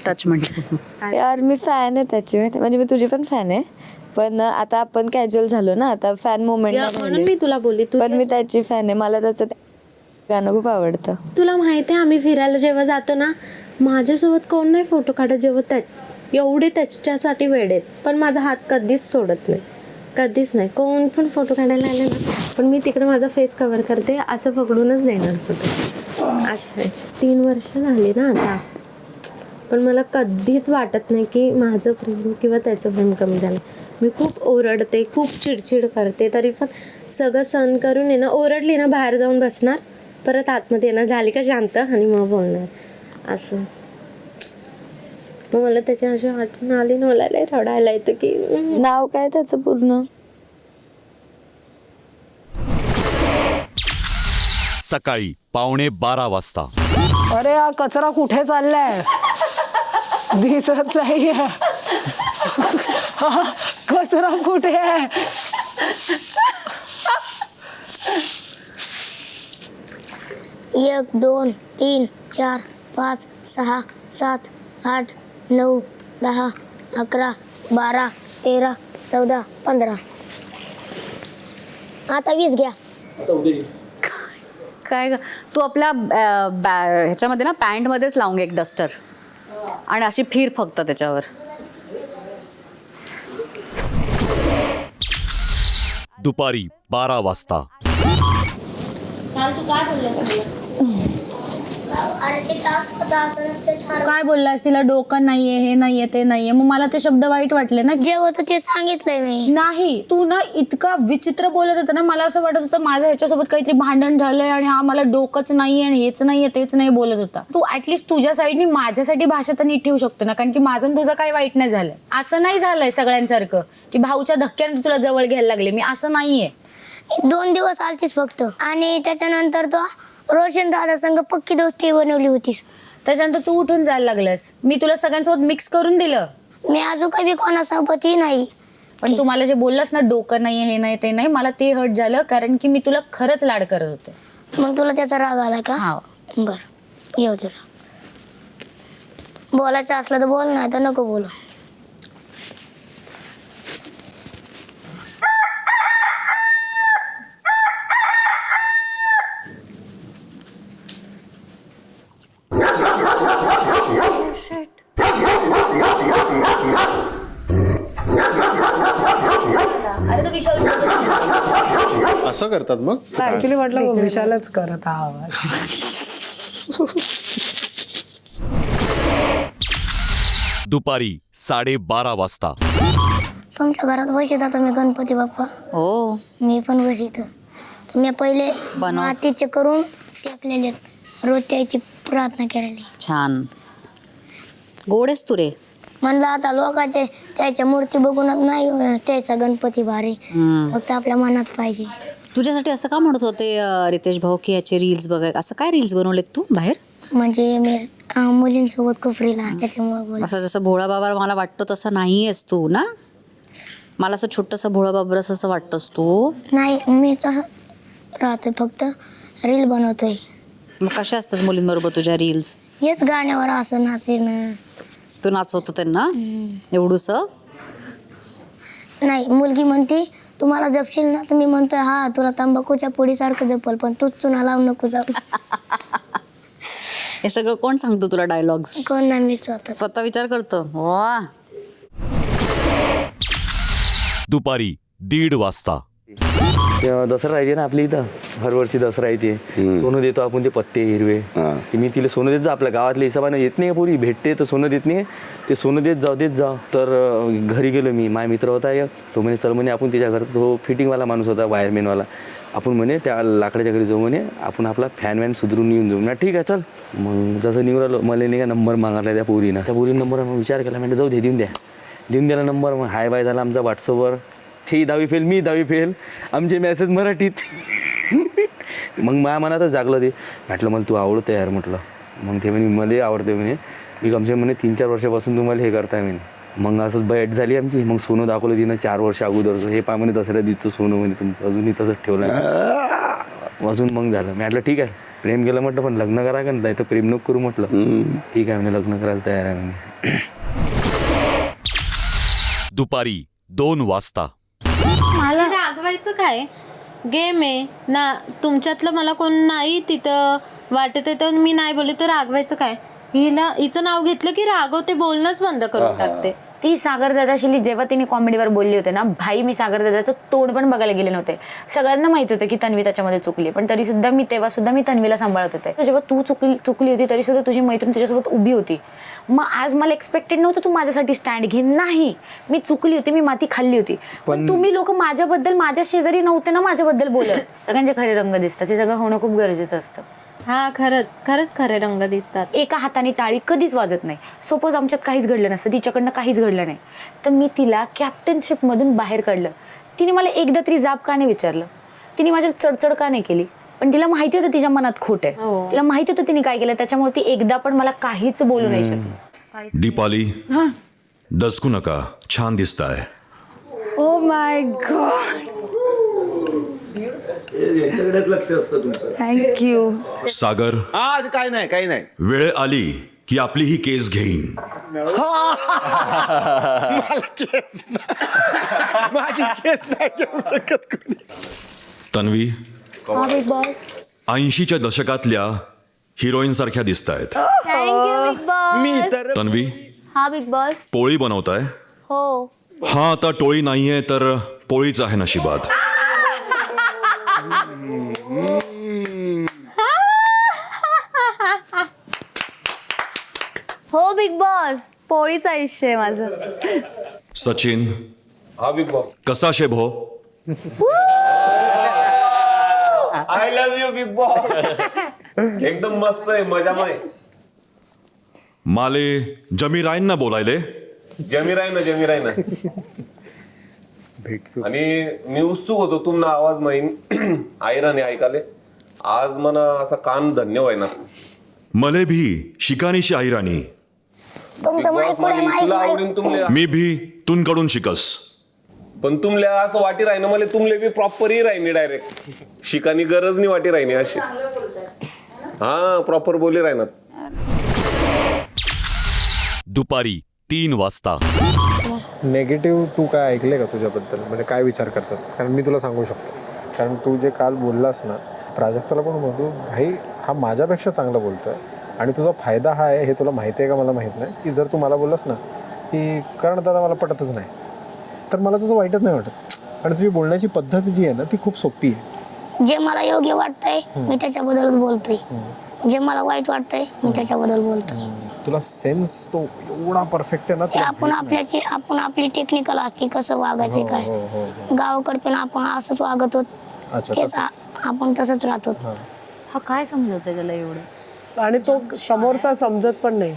टच म्हणते. यार मी फॅन आहे त्याची, म्हणजे मी तुझी पण फॅन आहे, पण आता आपण कॅज्युअल झालो ना, आता फॅन मोमेंट म्हणून मी तुला बोलली. पण मी त्याची फॅन आहे, मला त्याचं गाणं खूप आवडतं. तुला माहिती आहे, आम्ही फिरायला जेव्हा जातो ना, माझ्यासोबत कोण नाही फोटो काढत, जेव्हा एवढे त्याच्यासाठी वेळ आहेत, पण माझा हात कधीच सोडत नाही, कधीच नाही. कोण पण फोटो काढायला आले ना, पण मी तिकडे माझा फेस कव्हर करते, असं पकडूनच देणार फोटो. असं आहे. 3 वर्ष झाले ना आता, पण मला कधीच वाटत नाही की माझं प्रेम किंवा त्याचं प्रेम कमी झालं. मी खूप ओरडते, खूप चिडचिड करते, तरी पण सगळं सहन करून आहे ना, ओरडली ना, बाहेर जाऊन बसणार, परत आतमध्ये येणार, झाली का शांत, आणि मग बोलणार असं. मग मला त्याची अशी आठवण आली ना, मला लय रडायला येतं की. नाव काय त्याचं पूर्ण? सकाळी 11:45 वाजता. अरे हा कचरा कुठे चाललाय, दिसत नाहीये. कचरा कुठे आहे? एक 2 3 4 5 6 7 8 9 10 11 12 13 14 15. आता 20 घ्या. काय ग, तू आपल्या ह्याच्यामध्ये ना पॅन्टमध्येच लावून घे एक डस्टर आणि अशी फिर फक्त त्याच्यावर. दुपारी 12 वाजता. काल तू काय बोललास? काय बोललास तिला? डोकं नाहीये, हे नाहीये, ते नाहीये. मग मला ते शब्द वाईट वाटले ना. जे होतं ते सांगितलंय मी. नाही, तू ना इतका विचित्र बोलत होता ना, मला असं वाटत होतं माझं ह्याच्यासोबत काहीतरी भांडण झालंय आणि हा मला डोकंच नाहीये आणि हेच नाहीये तेच नाही बोलत होता. तू ऍटलिस्ट तुझ्या साईडनी माझ्यासाठी भाषा तर नीट ठेवू शकतो ना, कारण की माझं आणि तुझं काही वाईट नाही झालंय. असं नाही झालंय सगळ्यांसारखं की भाऊच्या धक्क्याने तुला जवळ घ्यायला लागले मी, असं नाहीये. 2 दिवस आलतीस फक्त, आणि त्याच्यानंतर तो रोशन दादा संग पक्की दोस्ती बनवली होतीस. त्याच्यानंतर तू उठून जायला लागलास. मी तुला सगळ्यांसोबत मिक्स करून दिलं. मी अजून काही कोणासोबतही नाही. पण तू मला जे बोललास ना, डोकं नाहीये, हे नाही, ते नाही, मला ते हर्ट झालं, कारण की मी तुला खरंच लाड करत होते. मग तुला त्याचा राग आला का? हा. बरं, येऊ दे राग. बोलायचं असलं तर बोल, नाही तर नको बोलू. असं करतात मग? ऍक्च्युली म्हटलं विशालच करत हा आवाज. दुपारी 12:30 वाजता. तुमच्या घरात बसत आता मी गणपती बाप्पा. हो, मी पण बसत. तुम्ही पहिले मातीचे करून टाकलेले, रोज त्याची प्रार्थना केलेली. छान गोडेस तू रे. म्हणलं आता लोकांचे त्याच्या मूर्ती बघूनच नाही त्याचा गणपती भारी, फक्त आपल्या मनात पाहिजे. तुझ्यासाठी असं का म्हणत होते रितेश भाऊ की याचे रील्स बघाय? असं काय रील्स बनवलेत तू बाहेर? म्हणजे मी मुलींसोबत खूप रील आहे, त्याच्यामुळे बोल. असं जसं भोळा बाबा मला वाटतो तसं नाही आहेस तू ना. मला असं छोटंसं भोळा बाबरस असं वाटतंस तू. नाही, मी तसं राहतोय, फक्त रील बनवतोय. मग कशा असतात मुलींबरोबर तुझ्या रील्स? हेच गाण्यावर असं नाचणं. तू नाचवतो त्यांना एवढूस? नाही, मुलगी म्हणते तुम्हाला जपशील ना तर मी म्हणतोय हा तुला तंबाखूच्या पोळीसारखं जपल, पण तूच चुना लावून नको जाऊ. हे सगळं कोण सांगतो तुला डायलॉग्स? कोण नाही, मी स्वतः. स्वतः विचार करतो. वा. दुपारी 1:30 वाजता. दसरा राहते ना आपल्या इथं, हर वर्षी दसरा येते. सोनं देतो आपण, ते पत्ते हिरवे. ते मी तिला सोनं देत जा, आपल्या गावातल्या हिशोबाने येत नाही पोरी, भेटते तर सोनं देत नाही, ते सोनं देत जाऊ. तर घरी गेलो मी, माझा मित्र होता एक, तो म्हणे चल म्हणे आपण त्याच्या घरात, तो फिटिंगवाला माणूस होता, वायरमॅनवाला, आपण म्हणे त्या लाकडाच्या घरी जाऊ म्हणे, आपण आपला फॅन सुधरून येऊन जाऊ ना. ठीक आहे चल. मग जसं निवडलो, मला नाही का नंबर मागितला त्या पोरीनं. त्या पोरीनं नंबर विचार केला, म्हणजे जाऊ दे, देऊन द्याला नंबर. मग हाय बाय झाला आमचा व्हॉट्सअपवर. ती 10वी फेल, मी 10वी फेल, आमचे मेसेज मराठीत. मग माझ्या मनातच जागलं ते. म्हटलं मला तू आवडतं यार म्हटलं. मग ते म्हणे मला आवडते म्हणे, मी कमसे म्हणे 3-4 वर्षापासून तुम्हाला हे करताय म्हणे. मग असंच बॅट झाली आमची. मग सोनं दाखवलं तिनं 4 वर्ष अगोदर. हे पा म्हणे दसऱ्या दिवचं सोनं म्हणे तुमचं अजूनही तसंच ठेवलं नाही. अजून मग झालं. मी म्हटलं ठीक आहे, प्रेम केलं म्हटलं, पण लग्न करा का नाही तर प्रेम नको करू म्हटलं. ठीक आहे म्हणे, लग्न करायला तयार आहे म्हणे. दुपारी 2 वाजता. मला रागवायचं काय, गेम आहे ना, तुमच्यातलं मला कोण नाही तिथं वाटत आहे तर मी नाही बोलले तर रागवायचं काय. हिचं नाव घेतलं की रागवते, बोलणंच बंद करून टाकते. ती सागर दादाशी जेव्हा तिने कॉमेडीवर बोलली होते ना, भाई मी सागर दादाचं तोंड पण बघायला गेले नव्हते. सगळ्यांना माहित होतं की तन्वी त्याच्यामध्ये चुकली, पण तरी सुद्धा मी तन्वीला सांभाळत होते. जेव्हा तू चुकली होती तरी सुद्धा तुझी मैत्रीण तुझ्यासोबत उभी होती. मग आज मला एक्सपेक्टेड नव्हतं तू माझ्यासाठी स्टँड घे. नाही, मी चुकली होती, मी माती खाल्ली होती, पण तुम्ही लोक माझ्याबद्दल, माझ्या शेजारी नव्हते ना माझ्याबद्दल बोलत. सगळ्यांचे खरे रंग दिसतात, हे सगळं होणं खूप गरजेचं असतं. हा, खरंच खरे रंग दिसतात. एका हाताने टाळी कधीच वाजत नाही. सपोज आमच्यात काहीच घडलं नसतं, तिच्याकडनं काहीच घडलं नाही, तर मी तिला कॅप्टनशिप मधून बाहेर काढलं. तिने मला एकदा तरी जाब का नाही विचारलं, तिने माझ्यात चडचड का नाही केली, पण तिला माहिती होतं तिच्या मनात खोट आहे. तिला माहिती होतं तिने काय केलं, त्याच्यामुळे ती एकदा पण मला काहीच बोलू नाही शकली. दीपाली, दचकू नका, छान दिसताय. ओ माय गॉड, याच्याकडेच लक्ष असतं तुमचं. थँक्यू. सागर, काही नाही. वेळ आली की आपली ही केस घेईन. माझी केस नाही घेऊ शकत कोणी. Tanvi, big boss. 80च्या दशकातल्या हिरोईन सारख्या दिसतायत. Thank you Bigg boss. मी तर तन्वी, हा बिग बॉस. पोळी बनवताय? हो. हा, आता टोळी नाहीये तर पोळीच आहे नशिबात. हो बिग बॉस, पोळीचं आयुष्य आहे माझं. सचिन, हा बिग बॉस. कसा शेभ हो? I love you big boss. एकदम मस्त आहे, मजामय. माले जमी राईन ना बोलायले. जमी राय ना भेटसू. आणि मी उत्सुक होतो तुमना आवाज माहीन आयराने ऐकाले. आज मना असा कान धन्य व्हायना. मले भी शिकानीशी आईराणी. तुमचं तुला आवडीन तुमले, मी भी तुनकडून शिकस. पण तुमल्या असं वाटी राहिना मला, तुमले बी प्रॉपरही राहिनी डायरेक्ट. शिकानी गरज नाही वाटी राहिनी अशी. हा, प्रॉपर बोली राहणार. दुपारी 3 वाजता. नेगेटिव्ह तू काय ऐकले का तुझ्याबद्दल, म्हणजे काय विचार करतात? कारण मी तुला सांगू शकतो, कारण तू जे काल बोललास ना, प्राजक्ताला पण म्हणतो भाई हा माझ्यापेक्षा चांगला बोलतोय आणि तुझा फायदा हा आहे हे तुला माहिती आहे का मला माहीत नाही. की जर तू मला बोललास ना की कारण दादा मला पटतच नाही, तर मला तुझं वाईटच नाही वाटत. आणि तुझी बोलण्याची पद्धत जी आहे ना ती खूप सोपी आहे. जे मला योग्य वाटतंय मी त्याच्याबद्दल बोलतोय, जे मला वाईट वाटतंय मी त्याच्याबद्दल बोलतोय. तुला सेन्स तो एवढा परफेक्ट आहे ना. आपण आपली टेक्निकल असते कसं वागायचे काय. गावाकडे पण आपण असंच वागत होत, आपण तसंच राहतो. हा काय समजवतोय त्याला एवढं, आणि तो समोरचा समजत पण नाही.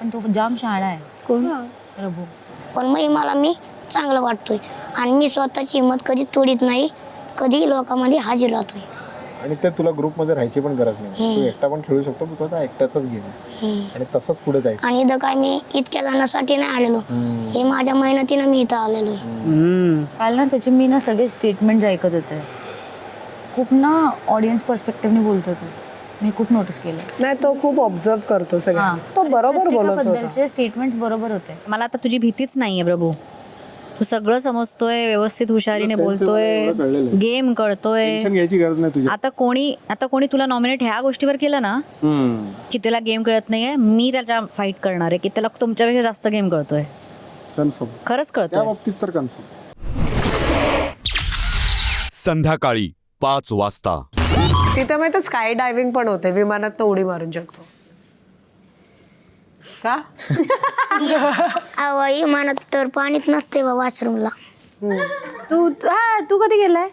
पण तो जाम शाळा आहे. कोण? प्रभू. पण मी चांगलं वाटतोय आणि मी स्वतःची हिंमत कधी तोडीत नाही, कधी लोकांमध्ये हाजीर राहतोय. आणि ते तुला ग्रुपमध्ये राहायची पण गरज नाही, तू एकटा पण खेळू शकतो, बिकॉज हा एकट्याचाच गेम आहे आणि तसंच पुढे जायचं. आणि इथं काय मी इतक्या जणांसाठी नाही आलेलो, हे माझ्या मेहनतीनं मी इथं आलेलो. काल ना त्याचे मी ना सगळे स्टेटमेंट ऐकत होते, खूप ना ऑडियन्स पर्स्पेक्टिव्हने बोलतो तो. मी खूप नोटीस केलं. नाही, तो खूप ऑब्झर्व करतो सगळं. तो बरोबर बोलत होता. स्टेटमेंट्स बरोबर होते. मला आता तुझी भीतीच नाहीये प्रभू. तू सगळं समजतोय, व्यवस्थित हुशारीने बोलतोय, एवढं कळलेलं गेम कळतोय. टेन्शन घ्यायची गरज नाही तुझी. आता कोणी तुला नॉमिनेट ह्या गोष्टीवर केलं ना की त्याला गेम कळत नाहीये, मी त्याच्या फाईट करणार आहे की त्याला तुमच्यापेक्षा जास्त गेम कळतोय. कन्फर्म, खरंच त्या कळतोय. बाबतीत तर कन्फर्म. संध्याकाळी 5 वाजता. तिथं माहिती स्काय डायव्हिंग पण होते, विमानात उडी मारून शकतो का? अहो विमानात तर पाणीच नसते बा वॉशरूमला. तू कधी गेलाय?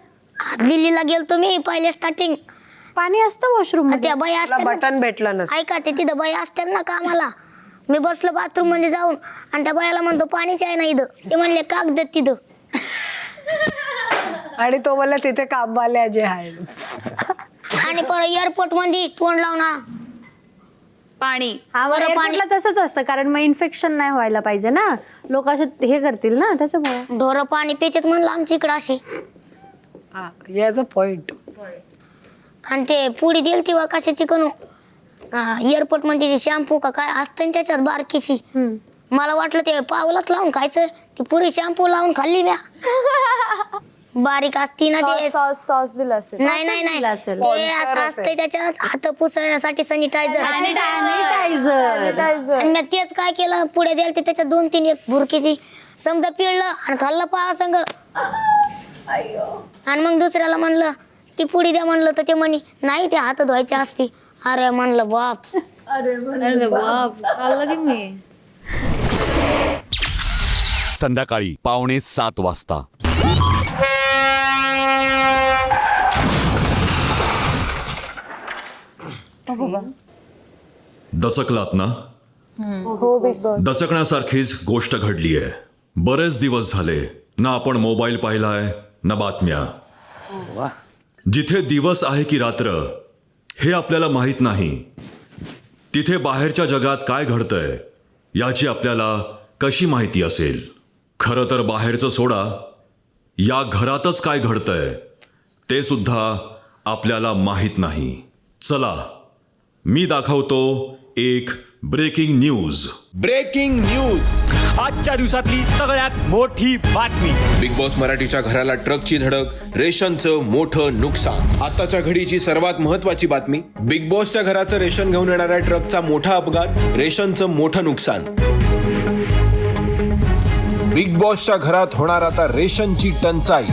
दिल्लीला गेलतो मी पहिले स्टार्टिंग. पाणी असतं वॉशरूम त्या बाई असतात बटन भेटलं नसतं. ऐका ते तिथं बाई असतात ना कामाला. मी बसलो बाथरूम मध्ये जाऊन आणि त्या बायाला म्हणतो पाणीच आहे ना इथं. ते म्हणले कागद तिथं. आणि तो मला तिथे कामवाल्या जे आहे आणि परत एअरपोर्ट मध्ये तोंड लावणार पाणी. एअरपोर्टला तसंच असतं, कारण मग इन्फेक्शन नाही व्हायला पाहिजे ना, लोक असे हे करतील ना, त्याच्यामुळे. ढोरं पाणी पितात म्हणलं आमच्या इकडं असे. याच पॉइंट. आणि ते पुडी दिली ती वा कशाची कणू एअरपोर्ट मध्ये शॅम्पू का काय असतं ना त्याच्यात बारकीशी. मला वाटलं ते पावलाच लावून खायचं, ती पुरी शॅम्पू लावून खाल्ली म्या. बारीक असती ना ते. सॉस दिला असेल. नाही नाही नाही, ते असं असतंय त्याच्यात हात पुसण्यासाठी सॅनिटायझर. आणि मी तेच काय केलं, पुढे द्याल ते त्याच्यात 2-3 एक भुरकीची समजा पिळलं आणि खाल्लं पाहा संग. आणि मग दुसऱ्याला म्हणलं ती पुडी द्या म्हणलं, तर ते म्हणे नाही ते हात धुवायची असती. अरे म्हणलं बाप. अरे बाप, खाल्लं की मी. संध्याकाळी 6:45 वाजता. दचकलात ना? हो बिग बॉस. दचकण्यासारखीच गोष्ट घडली आहे. बरेच दिवस झाले ना आपण मोबाईल पाहिलाय ना बातम्या. जिथे दिवस आहे की रात्र हे आपल्याला माहीत नाही, तिथे बाहेरच्या जगात काय घडतंय याची आपल्याला कशी माहिती असेल? खरं तर बाहेरचं सोडा, या घरातच काय घडतंय ते सुद्धा आपल्याला माहीत नाही. चला मी दाखवतो एक ब्रेकिंग न्यूज. ब्रेकिंग न्यूज, आजच्या दिवसातली सगळ्यात मोठी बातमी. बिग बॉस मराठीच्या घराला ट्रकची धडक, रेशनचं मोठं नुकसान. आताच्या घडीची सर्वात महत्वाची बातमी, बिग बॉसच्या घराचं रेशन घेऊन येणाऱ्या ट्रकचा मोठा अपघात, रेशनचं मोठं नुकसान. बिग बॉसच्या घरात होणार आता रेशनची टंचाई.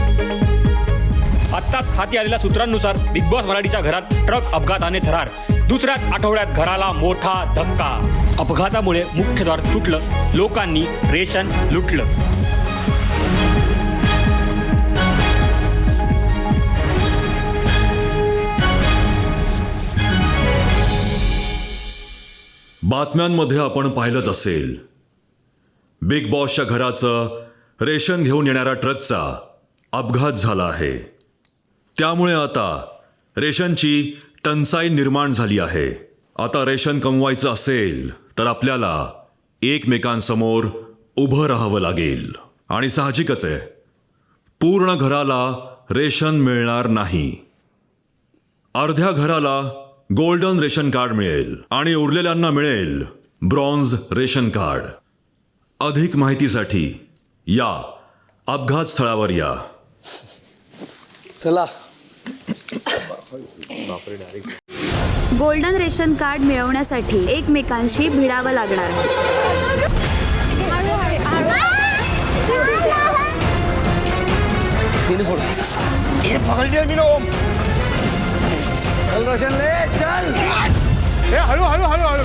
आत्ताच हाती आलेल्या सूत्रांनुसार बिग बॉस मराठीच्या घरात ट्रक अपघाताने थरार. दुसऱ्याच आठवड्यात घराला मोठा धक्का. अपघातामुळे मुख्यद्वार तुटलं, लोकांनी रेशन लुटलं. बातम्यांमध्ये आपण पाहिलंच असेल, बिग बॉसच्या घराचं रेशन घेऊन येणाऱ्या ट्रकचा अपघात झाला आहे. त्यामुळे आता रेशनची टंचाई निर्माण झाली आहे. आता रेशन कमवायचं असेल तर आपल्याला एकमेकांसमोर उभं राहावं लागेल. आणि साहजिकच आहे, पूर्ण घराला रेशन मिळणार नाही. अर्ध्या घराला गोल्डन रेशन कार्ड मिळेल आणि उरलेल्यांना मिळेल ब्रॉन्झ रेशन कार्ड. अधिक माहितीसाठी या अपघात स्थळावर या. चला. गोल्डन रेशन कार्ड मिळवण्यासाठी एकमेकांशी भिडावं लागणार आहे. चल रोशन ले चल. हळू हळू हळू हळू.